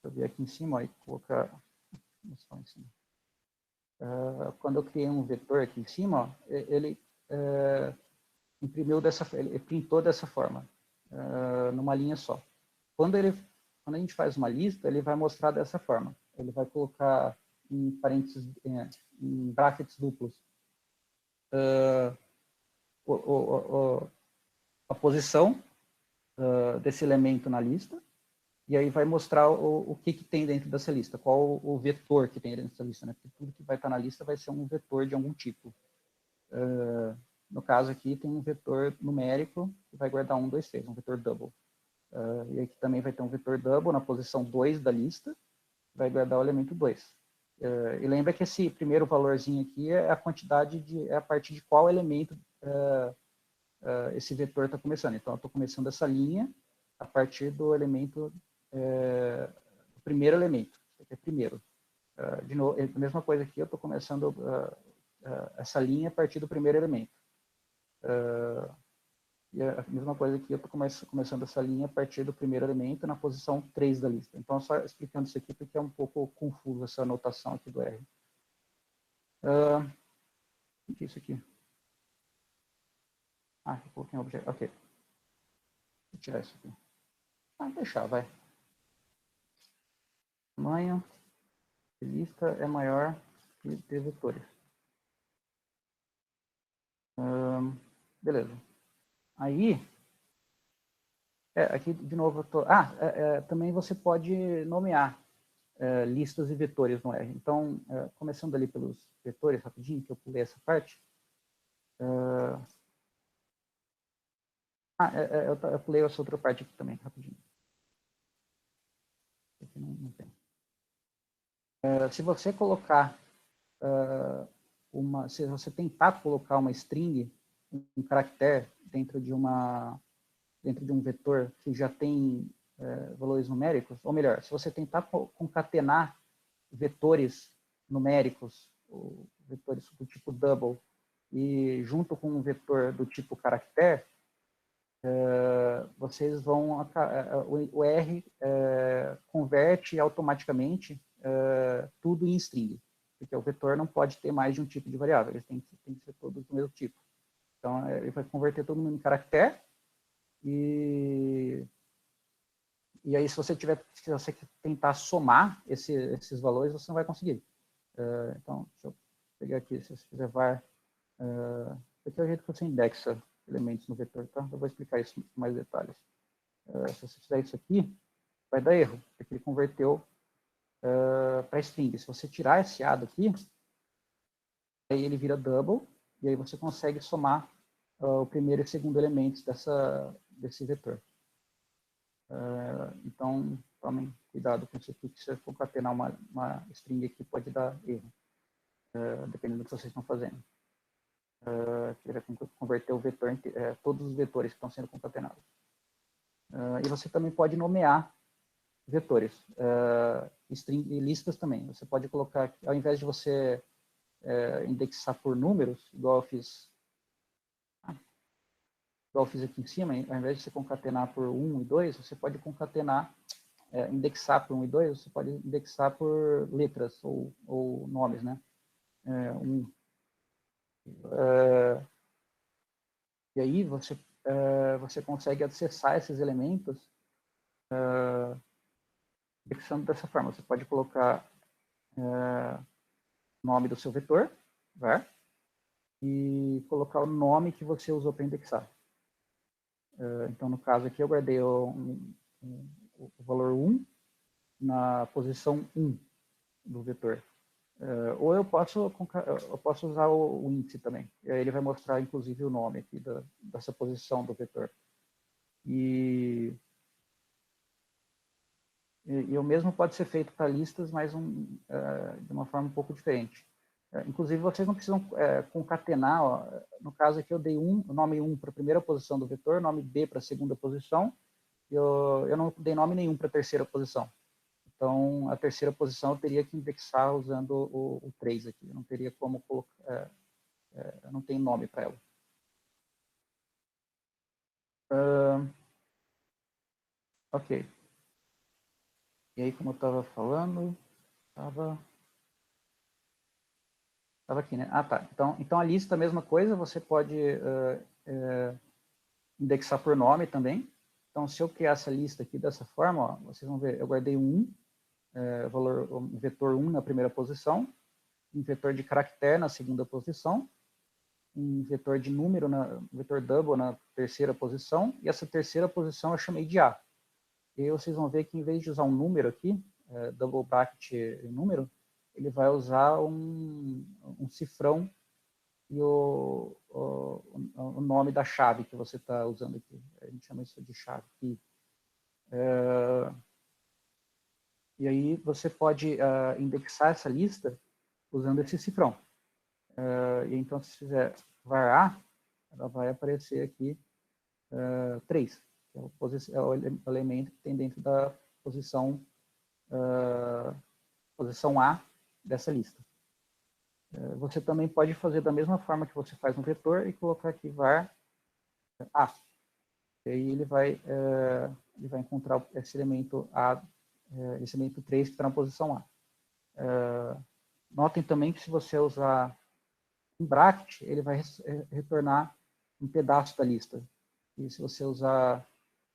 eu ver aqui em cima, ó, colocar em cima. Quando eu criei um vetor aqui em cima, ó, ele ele printou dessa forma, numa linha só. Quando a gente faz uma lista, ele vai mostrar dessa forma. Ele vai colocar em parênteses, em brackets duplos, a posição desse elemento na lista, e aí vai mostrar o que tem dentro dessa lista, qual o vetor que tem dentro dessa lista, né? Porque tudo que vai estar na lista vai ser um vetor de algum tipo. No caso aqui, tem um vetor numérico que vai guardar 1, 2, 3, um vetor double. E aqui também vai ter um vetor double na posição 2 da lista, vai guardar o elemento 2. E lembra que esse primeiro valorzinho aqui é a quantidade é a partir de qual elemento esse vetor está começando. Então, eu estou começando essa linha a partir do elemento, do primeiro elemento, que é primeiro. De novo, a mesma coisa aqui, eu estou começando essa linha a partir do primeiro elemento. E a mesma coisa aqui, eu estou começando essa linha a partir do primeiro elemento na posição 3 da lista. Então, só explicando isso aqui, porque é um pouco confuso essa anotação aqui do R. O que é isso aqui? Eu coloquei um objeto. Ok. Vou tirar isso aqui. Deixar, vai. Tamanho de lista é maior que de vetores. Beleza. Aí, aqui de novo eu tô... também você pode nomear listas e vetores no R. Então, começando ali pelos vetores, rapidinho, que eu pulei essa parte. Eu pulei essa outra parte aqui também, rapidinho. Aqui não tem. Se você colocar se você tentar colocar uma string, um caractere dentro de um vetor que já tem valores numéricos, ou melhor, se você tentar concatenar vetores numéricos, ou vetores do tipo double, e junto com um vetor do tipo caractere, vocês vão... o R converte automaticamente tudo em string, porque o vetor não pode ter mais de um tipo de variável, eles têm que ser todos do mesmo tipo. Então, ele vai converter todo mundo em caractere, e aí, se você tentar somar esses valores, você não vai conseguir. Então, deixa eu pegar aqui, se você fizer var... aqui é o jeito que você indexa elementos no vetor, tá? Eu vou explicar isso com mais detalhes. Se você fizer isso aqui, vai dar erro, porque ele converteu para string. Se você tirar esse A daqui, aí ele vira double, e aí você consegue somar o primeiro e o segundo elementos desse vetor. Então, tomem cuidado com isso aqui, que se você concatenar uma string aqui pode dar erro, dependendo do que vocês estão fazendo. Que vai converter o vetor, todos os vetores que estão sendo concatenados. E você também pode nomear vetores, string e listas também. Você pode colocar, ao invés de você indexar por números, igual eu fiz aqui em cima, ao invés de você concatenar por 1 e 2, você pode concatenar, indexar por 1 e 2, você pode indexar por letras ou nomes, né? E aí você consegue acessar esses elementos indexando dessa forma. Você pode colocar o nome do seu vetor, var, e colocar o nome que você usou para indexar. Então, no caso aqui, eu guardei o valor 1 na posição 1 do vetor. Ou eu posso usar o índice também. Ele vai mostrar, inclusive, o nome aqui dessa posição do vetor. E o mesmo pode ser feito para listas, mas de uma forma um pouco diferente. Inclusive, vocês não precisam concatenar. Ó, no caso aqui, eu dei o nome 1 para a primeira posição do vetor, nome B para a segunda posição, e eu não dei nome nenhum para a terceira posição. Então, a terceira posição eu teria que indexar usando o 3 aqui. Eu não teria como colocar, eu não tenho nome para ela. Ok. E aí, como eu estava falando, estava aqui, né? Ah, tá. Então, a lista, a mesma coisa, você pode indexar por nome também. Então, se eu criar essa lista aqui dessa forma, ó, vocês vão ver, eu guardei um vetor 1 na primeira posição, um vetor de caractere na segunda posição, um vetor de número, vetor double na terceira posição, e essa terceira posição eu chamei de A. E aí vocês vão ver que em vez de usar um número aqui, double bracket e número, ele vai usar um cifrão e o nome da chave que você está usando aqui. A gente chama isso de chave. E aí você pode indexar essa lista usando esse cifrão. E então, se fizer var A, ela vai aparecer aqui 3, que é o elemento que tem dentro da posição A dessa lista. Você também pode fazer da mesma forma que você faz no vetor e colocar aqui var A. E aí ele vai encontrar esse elemento A, esse elemento 3 que está na posição A. Notem também que se você usar um bracket, ele vai retornar um pedaço da lista. E se você usar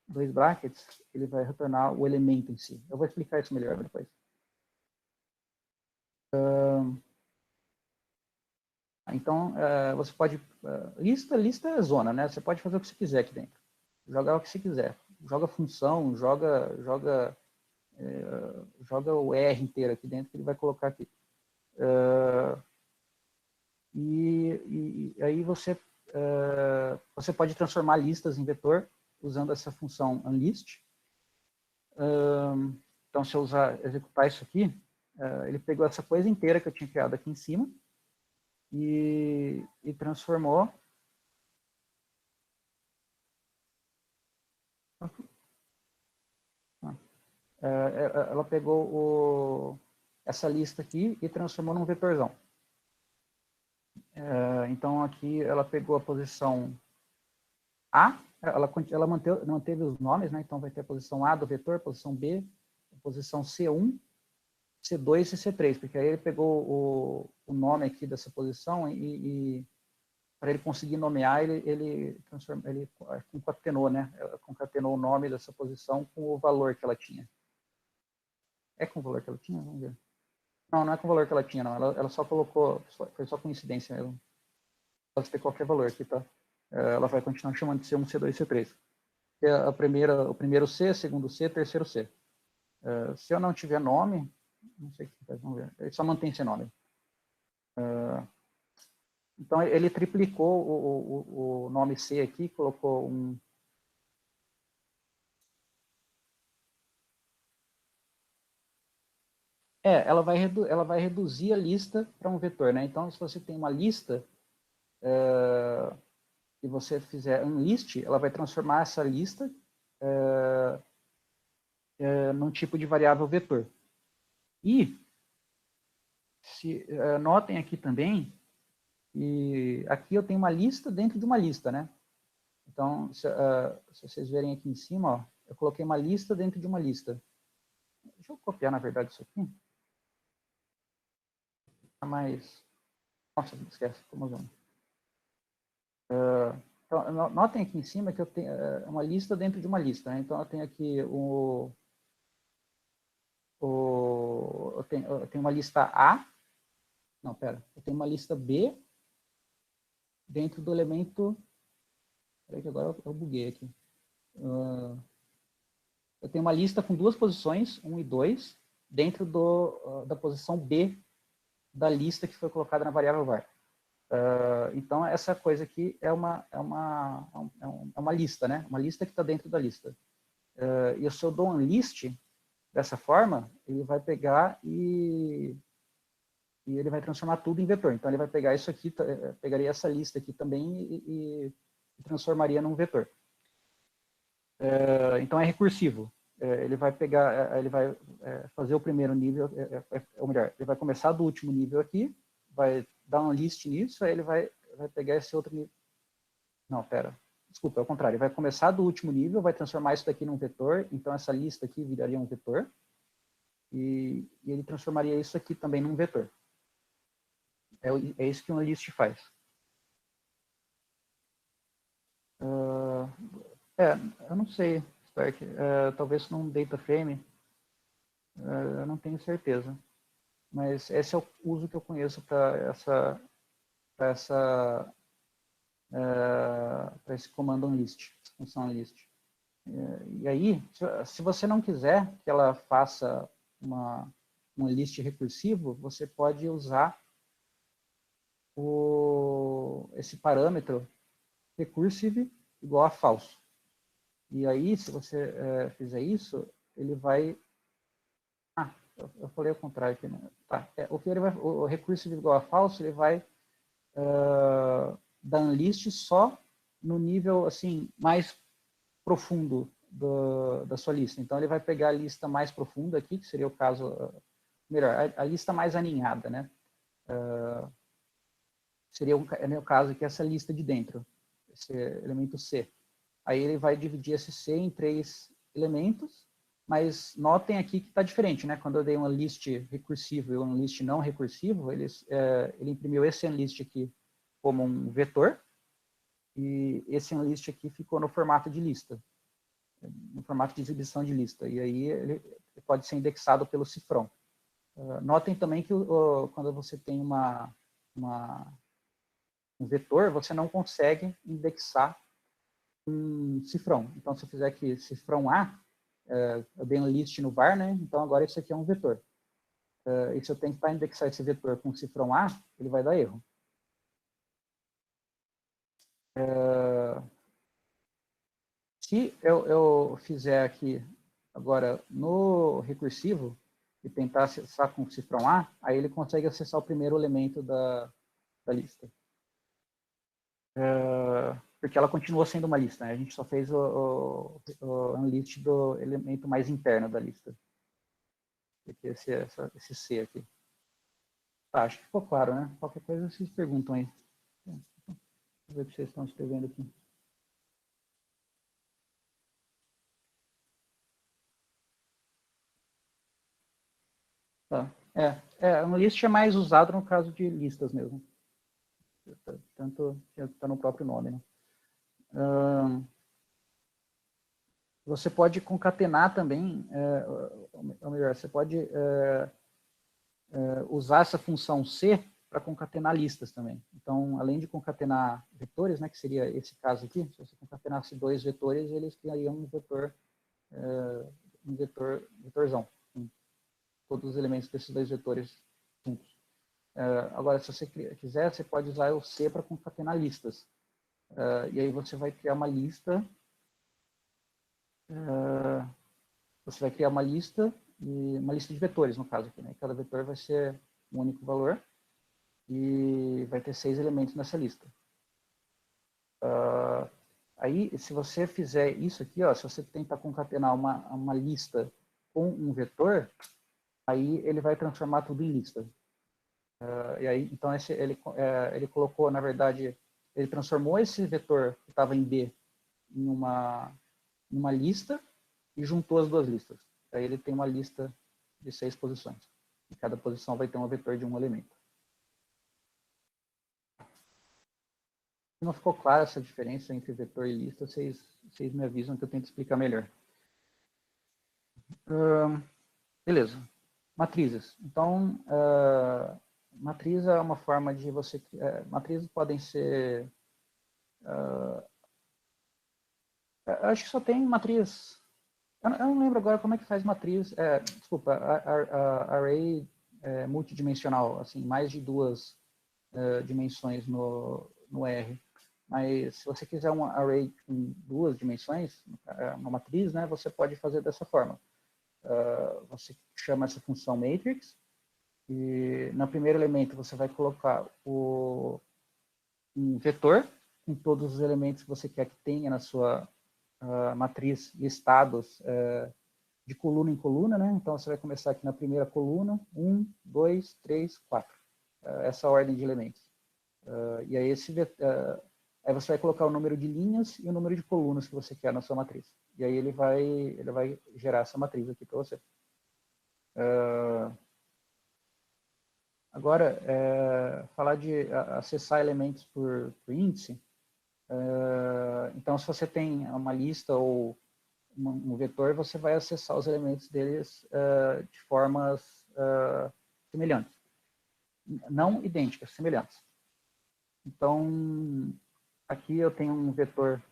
2 brackets, ele vai retornar o elemento em si. Eu vou explicar isso melhor depois. Então, você pode... lista é zona, né? Você pode fazer o que você quiser aqui dentro. Jogar o que você quiser. Joga função, joga o R inteiro aqui dentro que ele vai colocar aqui. E aí você pode transformar listas em vetor usando essa função unlist. Então, se eu executar isso aqui, ele pegou essa coisa inteira que eu tinha criado aqui em cima e transformou ela pegou essa lista aqui e transformou num vetorzão. Então, aqui ela pegou a posição A, ela manteve os nomes, né? Então vai ter a posição A do vetor, posição B, a posição C1, C2 e C3, porque aí ele pegou o nome aqui dessa posição e para ele conseguir nomear, ele concatenou, né? Concatenou o nome dessa posição com o valor que ela tinha. É com o valor que ela tinha? Vamos ver. Não, não é com o valor que ela tinha, não. Ela só colocou, foi só coincidência mesmo. Pode ter qualquer valor aqui, tá? Ela vai continuar chamando de C1, C2 e C3. O primeiro C, segundo C, terceiro C. Se eu não tiver nome, não sei o que faz, vamos ver. Ele só mantém esse nome. Então, ele triplicou o nome C aqui, colocou ela vai reduzir a lista para um vetor, né? Então, se você tem uma lista e você fizer unlist, ela vai transformar essa lista num tipo de variável vetor. E notem aqui também que aqui eu tenho uma lista dentro de uma lista, né? Então, se vocês verem aqui em cima, ó, eu coloquei uma lista dentro de uma lista. Deixa eu copiar, na verdade, isso aqui. Mas, nossa, esquece, como usando. Então, notem aqui em cima que eu tenho uma lista dentro de uma lista, né? Então, eu tenho aqui eu tenho uma lista A, não, pera, eu tenho uma lista B dentro do elemento, peraí que agora eu buguei aqui. Eu tenho uma lista com duas posições, 1 e 2, dentro da posição B da lista que foi colocada na variável var. Então, essa coisa aqui é uma lista, né? Uma lista que está dentro da lista. E se eu dou um list dessa forma, ele vai pegar e ele vai transformar tudo em vetor. Então, ele vai pegar isso aqui, pegaria essa lista aqui também e transformaria num vetor. Então, é recursivo. Ele vai pegar, ele vai fazer o primeiro nível, ou melhor, ele vai começar do último nível aqui, vai dar um list nisso, aí ele vai pegar esse outro nível. Não, pera. Desculpa, é o contrário. Ele vai começar do último nível, vai transformar isso daqui num vetor, então essa lista aqui viraria um vetor, e ele transformaria isso aqui também num vetor. É isso que um list faz. Eu não sei, Spark. Talvez num data frame, eu não tenho certeza. Mas esse é o uso que eu conheço para esse comando unlist, função unlist. E aí, se você não quiser que ela faça um list recursivo, você pode usar esse parâmetro recursive igual a falso. E aí, se você fizer isso, ele vai... eu falei ao contrário aqui, né? Tá. O recursive igual a falso, ele vai dar unlist só no nível assim mais profundo da sua lista. Então, ele vai pegar a lista mais profunda aqui, que seria o caso... melhor, a lista mais aninhada, né? Seria o caso aqui, essa lista de dentro, esse elemento C. Aí ele vai dividir esse C em 3 elementos, mas notem aqui que está diferente, né? Quando eu dei uma list recursivo e uma list não recursivo, ele imprimiu esse unlist aqui como um vetor, e esse unlist aqui ficou no formato de lista, no formato de exibição de lista, e aí ele pode ser indexado pelo cifrão. Notem também que quando você tem um vetor, você não consegue indexar um cifrão. Então, se eu fizer aqui cifrão A, eu dei um list no var, né? Então, agora isso aqui é um vetor. E se eu tentar indexar esse vetor com cifrão A, ele vai dar erro. Se eu fizer aqui, agora, no recursivo, e tentar acessar com cifrão A, aí ele consegue acessar o primeiro elemento da lista. Porque ela continua sendo uma lista, né? A gente só fez o unlist do elemento mais interno da lista. Esse C aqui. Tá, acho que ficou claro, né? Qualquer coisa vocês perguntam aí. Vamos ver o que vocês estão escrevendo aqui. Tá. Um list é mais usado no caso de listas mesmo. Tanto que está no próprio nome, né? Você pode concatenar também, ou melhor, você pode usar essa função C para concatenar listas também. Então, além de concatenar vetores, né, que seria esse caso aqui, se você concatenasse 2 vetores, eles criariam um vetorzão, com todos os elementos desses 2 vetores juntos. Agora, se você quiser, você pode usar o C para concatenar listas. E aí você vai criar uma lista e uma lista de vetores, no caso aqui, né? Cada vetor vai ser um único valor e vai ter 6 elementos nessa lista. Aí, se você fizer isso aqui, ó, se você tentar concatenar uma lista com um vetor, aí ele vai transformar tudo em lista. E aí, então, ele colocou, na verdade, ele transformou esse vetor que estava em B em uma lista e juntou as duas listas. Aí ele tem uma lista de 6 posições. E cada posição vai ter um vetor de um elemento. Se não ficou clara essa diferença entre vetor e lista, vocês me avisam que eu tento explicar melhor. Beleza. Matrizes. Então, matriz é uma forma de você... matrizes podem ser... acho que só tem matriz... Eu não lembro agora como é que faz matriz... desculpa, array multidimensional, assim, mais de 2 dimensões no R. Mas se você quiser um array com 2 dimensões, uma matriz, né, você pode fazer dessa forma. Você chama essa função matrix, e no primeiro elemento você vai colocar um vetor com todos os elementos que você quer que tenha na sua matriz listados de coluna em coluna, né? Então você vai começar aqui na primeira coluna, 1, 2, 3, 4. Essa ordem de elementos. E aí aí você vai colocar o número de linhas e o número de colunas que você quer na sua matriz. E aí ele vai gerar essa matriz aqui para você. Agora, falar de acessar elementos por índice. Então, se você tem uma lista ou um vetor, você vai acessar os elementos deles de formas semelhantes. Não idênticas, semelhantes. Então, aqui eu tenho um vetor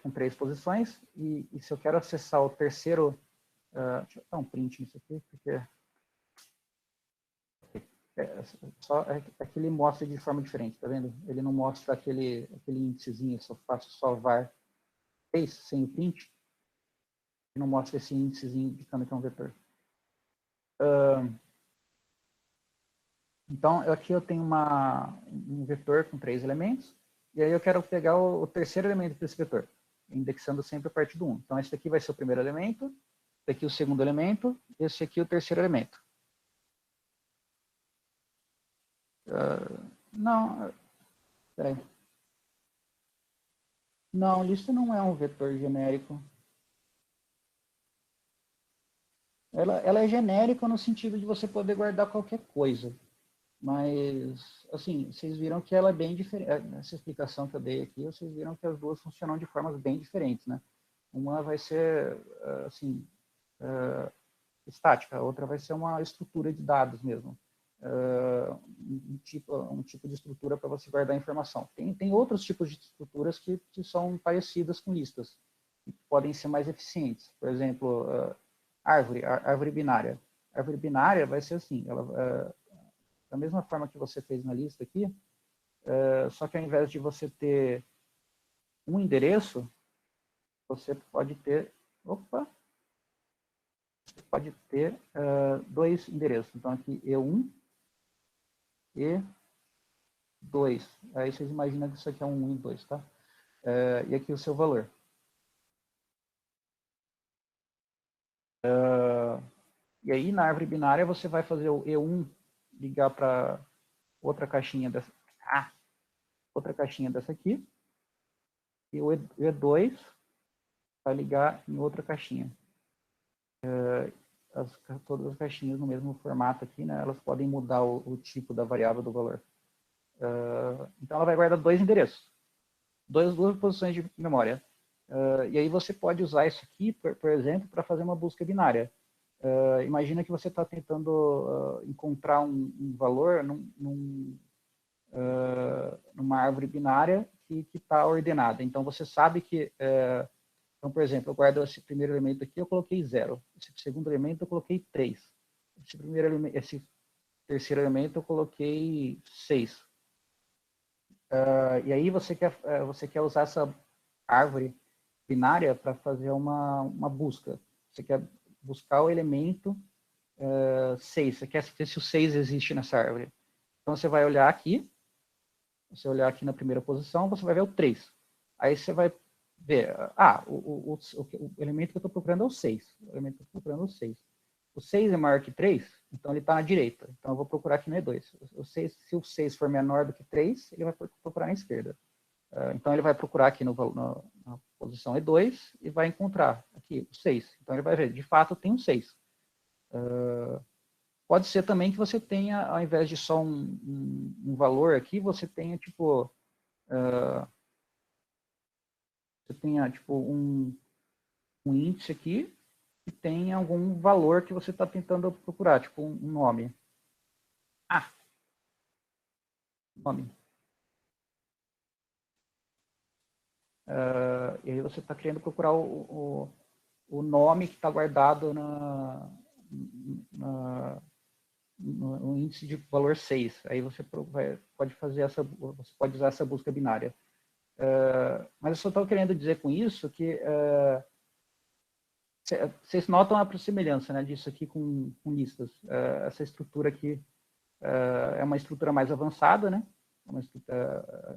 com 3 posições, e se eu quero acessar o terceiro... deixa eu dar um print nisso aqui, porque... Aqui ele mostra de forma diferente, tá vendo? Ele não mostra aquele índicezinho, se eu faço só var 3 sem o print, ele não mostra esse índicezinho indicando que é um vetor. Então, aqui eu tenho um vetor com 3 elementos, e aí eu quero pegar o terceiro elemento desse vetor, indexando sempre a partir do 1. Então, esse daqui vai ser o primeiro elemento, esse aqui o segundo elemento, esse aqui o terceiro elemento. Não, peraí. Não, lista não é um vetor genérico. Ela é genérica no sentido de você poder guardar qualquer coisa. Mas, assim, vocês viram que ela é bem diferente. Nessa explicação que eu dei aqui, vocês viram que as duas funcionam de formas bem diferentes, né? Uma vai ser, assim, estática, a outra vai ser uma estrutura de dados mesmo. Um tipo de estrutura para você guardar informação. Tem outros tipos de estruturas que são parecidas com listas, que podem ser mais eficientes. Por exemplo, árvore binária. A árvore binária vai ser assim, da mesma forma que você fez na lista aqui, só que ao invés de você ter um endereço, você pode ter, pode ter 2 endereços. Então aqui E1 e 2. Aí vocês imaginam que isso aqui é um 1 e 2, tá? E aqui o seu valor. E aí na árvore binária você vai fazer o E1 ligar para outra caixinha dessa. Outra caixinha dessa aqui. E o E2 vai ligar em outra caixinha. Todas as caixinhas no mesmo formato aqui, né? Elas podem mudar o tipo da variável do valor. Então ela vai guardar 2 endereços. 2 posições de memória. E aí você pode usar isso aqui, por exemplo, para fazer uma busca binária. Imagina que você está tentando encontrar um valor numa árvore binária que está ordenada. Então você sabe que, então, por exemplo, eu guardo esse primeiro elemento aqui, eu coloquei 0. Esse segundo elemento eu coloquei 3. Esse terceiro elemento eu coloquei 6. E aí você quer usar essa árvore binária para fazer uma busca. Você quer buscar o elemento 6. Você quer saber se o 6 existe nessa árvore. Então, você vai olhar aqui. Você olhar aqui na primeira posição, você vai ver o 3. Aí você vai ver, o elemento que eu estou procurando é o 6. O elemento que eu estou procurando é o 6. O 6 é maior que 3, então ele está na direita. Então eu vou procurar aqui no E2. Se o 6 for menor do que 3, ele vai procurar na esquerda. Então ele vai procurar aqui na posição E2 e vai encontrar aqui o 6. Então ele vai ver, de fato tem um 6. Pode ser também que você tenha, ao invés de só um valor aqui, você tenha tipo um índice aqui que tem algum valor que você está tentando procurar, tipo um nome. Nome. E aí você está querendo procurar o nome que está guardado no índice de valor 6. Aí você pode usar essa busca binária. Mas eu só estou querendo dizer com isso que vocês notam a semelhança, né, disso aqui com listas. Essa estrutura aqui é uma estrutura mais avançada, né?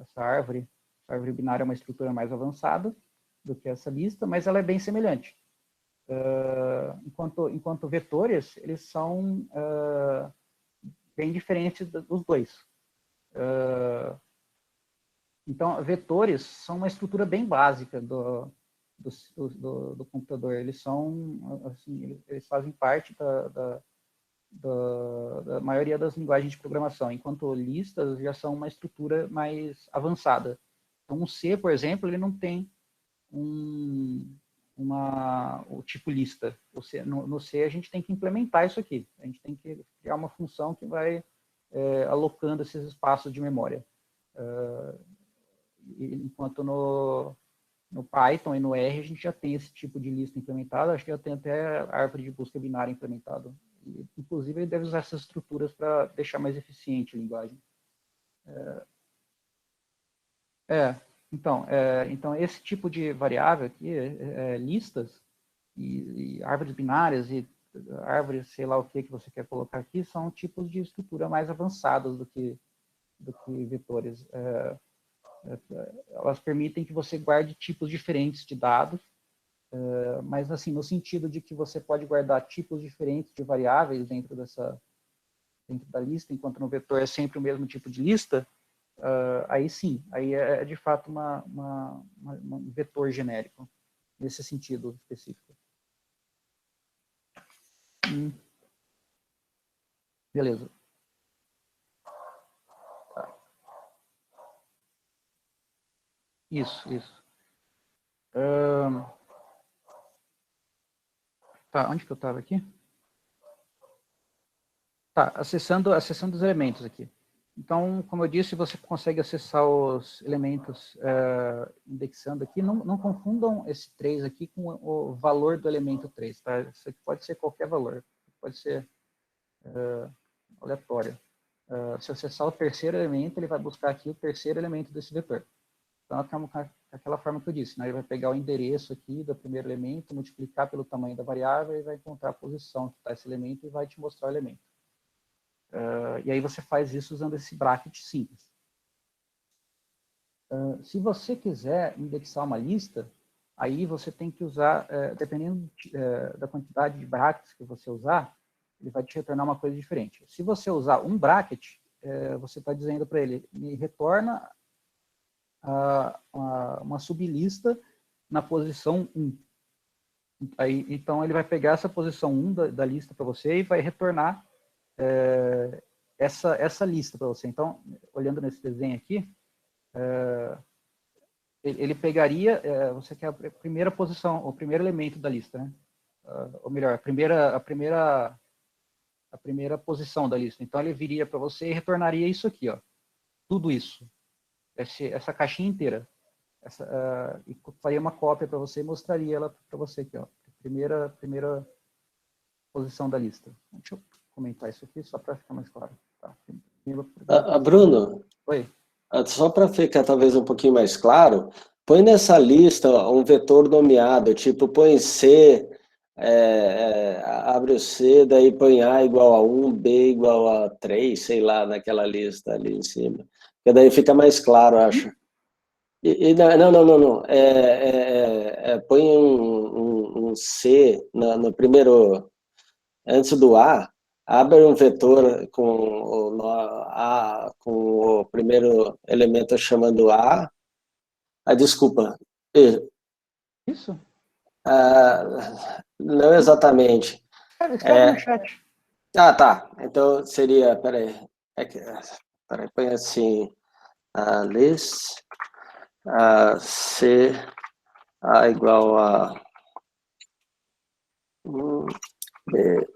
Essa árvore binária é uma estrutura mais avançada do que essa lista, mas ela é bem semelhante. Enquanto vetores, eles são bem diferentes dos dois. Então, vetores são uma estrutura bem básica do computador. Eles são, assim, eles fazem parte da maioria das linguagens de programação, enquanto listas já são uma estrutura mais avançada. Então, o C, por exemplo, ele não tem o tipo lista. No C, a gente tem que implementar isso aqui. A gente tem que criar uma função que vai alocando esses espaços de memória. Enquanto no Python e no R, a gente já tem esse tipo de lista implementada. Acho que já tem até árvore de busca binária implementado. Inclusive, ele deve usar essas estruturas para deixar mais eficiente a linguagem. Então, esse tipo de variável aqui, listas e árvores binárias e árvores, sei lá o que você quer colocar aqui, são tipos de estrutura mais avançados do que vetores. Elas permitem que você guarde tipos diferentes de dados, mas assim, no sentido de que você pode guardar tipos diferentes de variáveis dentro da lista, enquanto no vetor é sempre o mesmo tipo de lista, aí sim, aí é de fato um vetor genérico, nesse sentido específico. Beleza. Tá. Isso. Tá, onde que eu estava aqui? Tá, acessando os elementos aqui. Então, como eu disse, você consegue acessar os elementos indexando aqui. Não confundam esse 3 aqui com o valor do elemento 3. Tá? Isso aqui pode ser qualquer valor. Pode ser aleatório. Se acessar o terceiro elemento, ele vai buscar aqui o terceiro elemento desse vetor. Então, aquela forma que eu disse, né? Ele vai pegar o endereço aqui do primeiro elemento, multiplicar pelo tamanho da variável e vai encontrar a posição que está esse elemento e vai te mostrar o elemento. E aí você faz isso usando esse bracket simples. Se você quiser indexar uma lista, aí você tem que usar, dependendo da quantidade de brackets que você usar, ele vai te retornar uma coisa diferente. Se você usar um bracket, você está dizendo para ele, me retorna uma sublista na posição 1. Aí, então, ele vai pegar essa posição 1 da lista para você e vai retornar essa lista para você. Então, olhando nesse desenho aqui, ele pegaria, você quer a primeira posição, o primeiro elemento da lista, né? Ou melhor, a primeira posição da lista. Então, ele viria para você e retornaria isso aqui, ó, tudo isso, essa caixinha inteira. E faria uma cópia para você e mostraria ela para você aqui, ó, primeira posição da lista. Deixa eu comentar isso aqui só para ficar mais claro. Tá. Bruno, oi. Só para ficar talvez um pouquinho mais claro, põe nessa lista um vetor nomeado, tipo põe C abre o C, daí põe A igual a 1, B igual a 3, sei lá, naquela lista ali em cima. Porque daí fica mais claro, acho. Não. Põe um C no primeiro, antes do A, abre um vetor com o primeiro elemento chamando A. Ah, desculpa. Isso? Não exatamente. Escreve no chat. Tá. Então seria, peraí. Peraí, põe assim, list, C, A igual a 1, B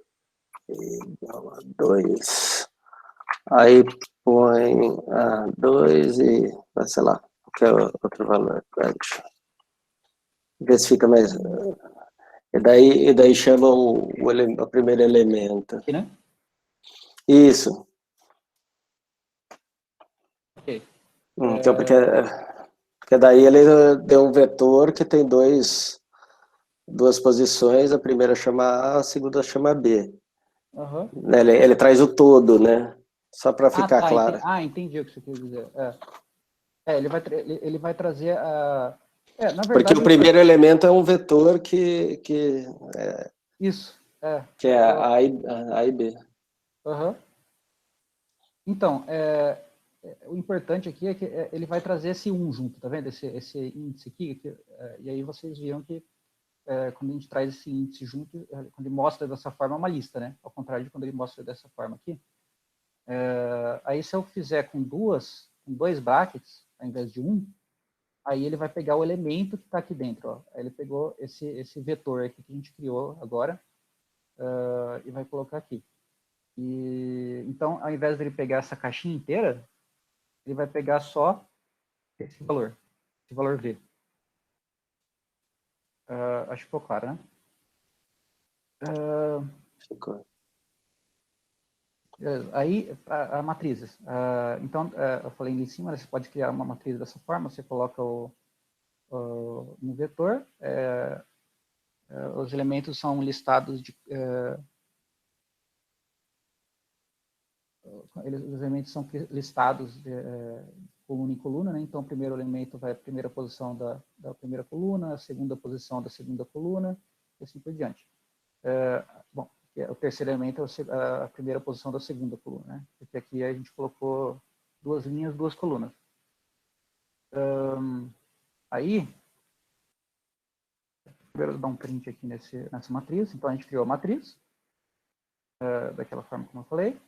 igual a 2. Aí põe 2 e, sei lá, qualquer outro valor. Vê se fica mais... E daí chama o primeiro elemento. Aqui, né? Isso. Ok. Então, porque daí ele deu um vetor que tem duas posições, a primeira chama A, a segunda chama B. Uhum. Ele traz o todo, né? Só para ficar Tá, claro. entendi o que você quer dizer. Ele vai trazer a... na verdade... Porque o primeiro elemento é um vetor Isso, que é A e B. Uhum. Então, o importante aqui é que ele vai trazer esse 1 junto, tá vendo? Esse índice aqui, e aí vocês viram que quando a gente traz esse índice junto, quando ele mostra dessa forma, é uma lista, né? Ao contrário de quando ele mostra dessa forma aqui. Aí se eu fizer com dois brackets, ao invés de um, aí ele vai pegar o elemento que está aqui dentro. Ó. Aí ele pegou esse vetor aqui que a gente criou agora e vai colocar aqui. Então, ao invés dele pegar essa caixinha inteira, ele vai pegar só esse valor V. Acho que ficou claro, né? Ficou. Aí, a matrizes. Então, eu falei ali em cima, você pode criar uma matriz dessa forma, você coloca no vetor, os elementos são listados os elementos são listados coluna em coluna, né? Então, o primeiro elemento vai à primeira posição da primeira coluna, a segunda posição da segunda coluna, e assim por diante. Bom, o terceiro elemento é a primeira posição da segunda coluna, né? Porque aqui a gente colocou 2 linhas, 2 colunas. Aí, primeiro dar um print aqui nessa matriz. Então, a gente criou a matriz, daquela forma como eu falei.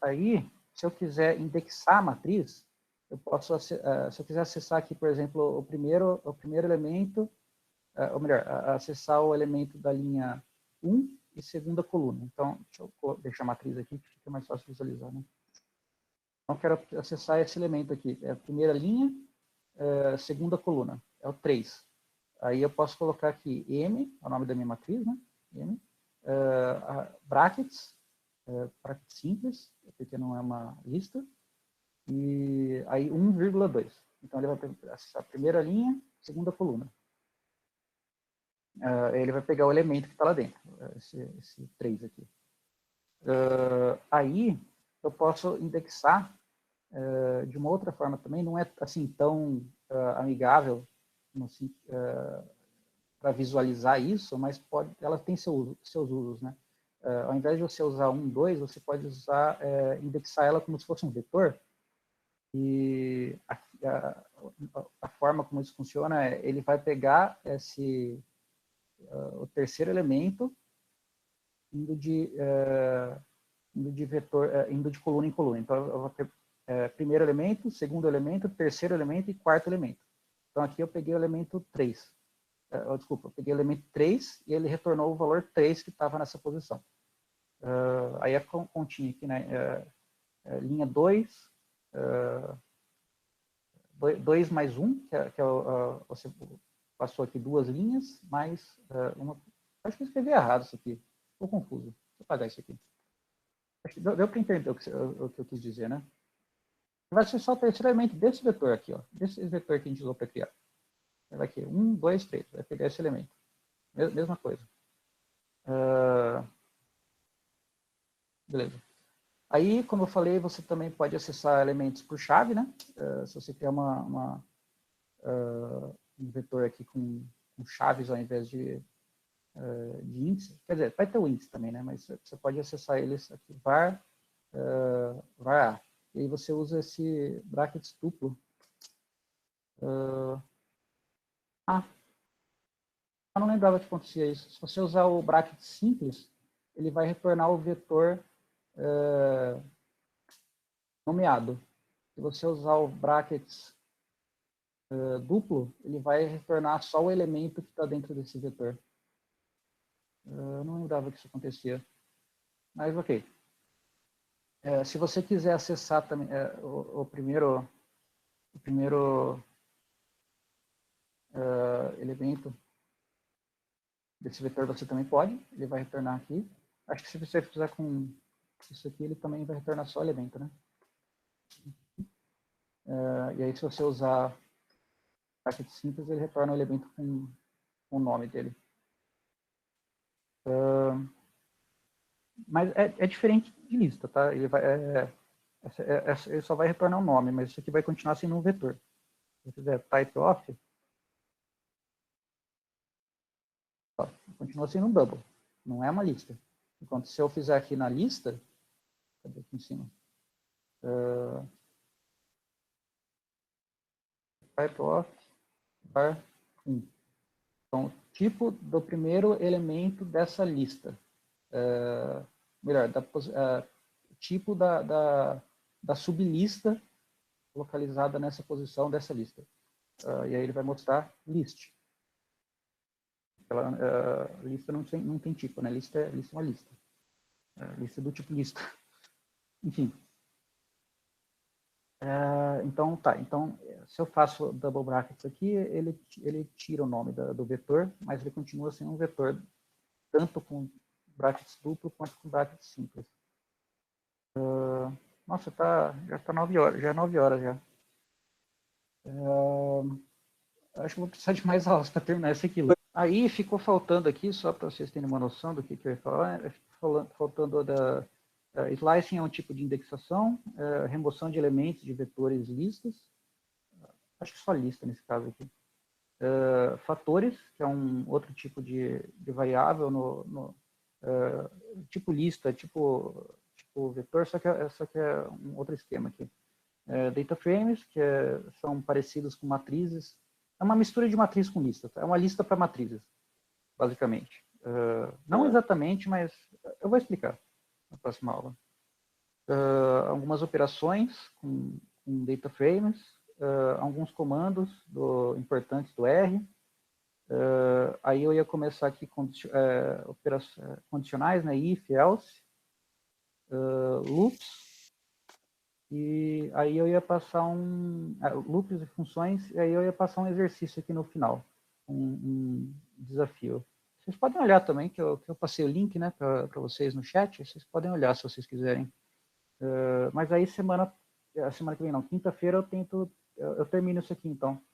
Aí, se eu quiser indexar a matriz, eu posso, se eu quiser acessar aqui, por exemplo, o primeiro elemento, ou melhor, acessar o elemento da linha 1 e segunda coluna. Então, deixa eu deixar a matriz aqui, que fica mais fácil visualizar, né? Então, eu quero acessar esse elemento aqui, é a primeira linha, segunda coluna, é o 3. Aí eu posso colocar aqui M, é o nome da minha matriz, né? M, brackets, bracket simples, porque não é uma lista, e aí 1,2. Então ele vai acessar a primeira linha, segunda coluna. Ele vai pegar o elemento que está lá dentro, esse 3 aqui. Aí eu posso indexar de uma outra forma também, não é assim tão amigável assim, para visualizar isso, mas ela tem seus usos, né? Ao invés de você usar 1, 2, você pode indexar ela como se fosse um vetor. E a forma como isso funciona ele vai pegar o terceiro elemento indo de vetor, indo de coluna em coluna. Então, eu vou ter primeiro elemento, segundo elemento, terceiro elemento e quarto elemento. Então, aqui eu peguei o elemento 3. Desculpa, eu peguei o elemento 3 e ele retornou o valor 3 que estava nessa posição. Aí a continha aqui, né? Linha 2, 2 mais 1, você passou aqui 2 linhas, mais uma... Acho que eu escrevi errado isso aqui. Estou confuso. Deixa eu apagar isso aqui. Acho que deu para entender o que eu quis dizer, né? Vai ser só o terceiro elemento desse vetor aqui, ó. Desse vetor que a gente usou para criar. Vai aqui, 1, 2, 3. Vai pegar esse elemento. mesma coisa. Beleza. Aí, como eu falei, você também pode acessar elementos por chave, né? Se você criar um vetor aqui com chaves ao invés de índice, quer dizer, vai ter o índice também, né? Mas você pode acessar eles aqui, var A. E aí você usa esse brackets duplo. Eu não lembrava que acontecia isso. Se você usar o bracket simples, ele vai retornar o vetor nomeado. Se você usar o brackets duplo, ele vai retornar só o elemento que está dentro desse vetor. Eu não lembrava que isso acontecia. Mas ok. Se você quiser acessar também o primeiro elemento desse vetor, você também pode. Ele vai retornar aqui. Acho que se você fizer com isso aqui, ele também vai retornar só o elemento, né? E aí, se você usar bracket simples, ele retorna o elemento com o nome dele. Mas é diferente de lista, tá? Ele só vai retornar o nome, mas isso aqui vai continuar sendo um vetor. Se eu fizer type off, continua sendo um double. Não é uma lista. Enquanto se eu fizer aqui na lista, cadê aqui em cima? Type off, var 1. Então, tipo do primeiro elemento dessa lista. Melhor, tipo da sublista localizada nessa posição dessa lista. E aí ele vai mostrar list. Lista não tem tipo, né? Lista é uma lista. Lista do tipo lista. Enfim. Então, tá. Então, se eu faço double brackets aqui, ele tira o nome do vetor, mas ele continua sendo um vetor, tanto com brackets duplo quanto com brackets simples. Nossa, já está 9 horas, já é 9 horas já. Acho que vou precisar de mais aulas para terminar isso aqui. Aí ficou faltando aqui, só para vocês terem uma noção do que eu ia falar, faltando slicing é um tipo de indexação, remoção de elementos de vetores listas, acho que só lista nesse caso aqui. Fatores, que é um outro tipo de variável tipo lista, tipo vetor, só que é um outro esquema aqui. Data frames, que são parecidos com matrizes. É uma mistura de matriz com lista. Tá? É uma lista para matrizes, basicamente. Não exatamente, mas eu vou explicar na próxima aula. Algumas operações com data frames, alguns comandos importantes do R. Aí eu ia começar aqui com condicionais, né? If, else, loops. E aí eu ia passar loops e funções, e aí eu ia passar um exercício aqui no final, um desafio. Vocês podem olhar também, que eu passei o link, né, para vocês no chat, vocês podem olhar se vocês quiserem. Mas aí a semana que vem não, quinta-feira eu termino isso aqui então.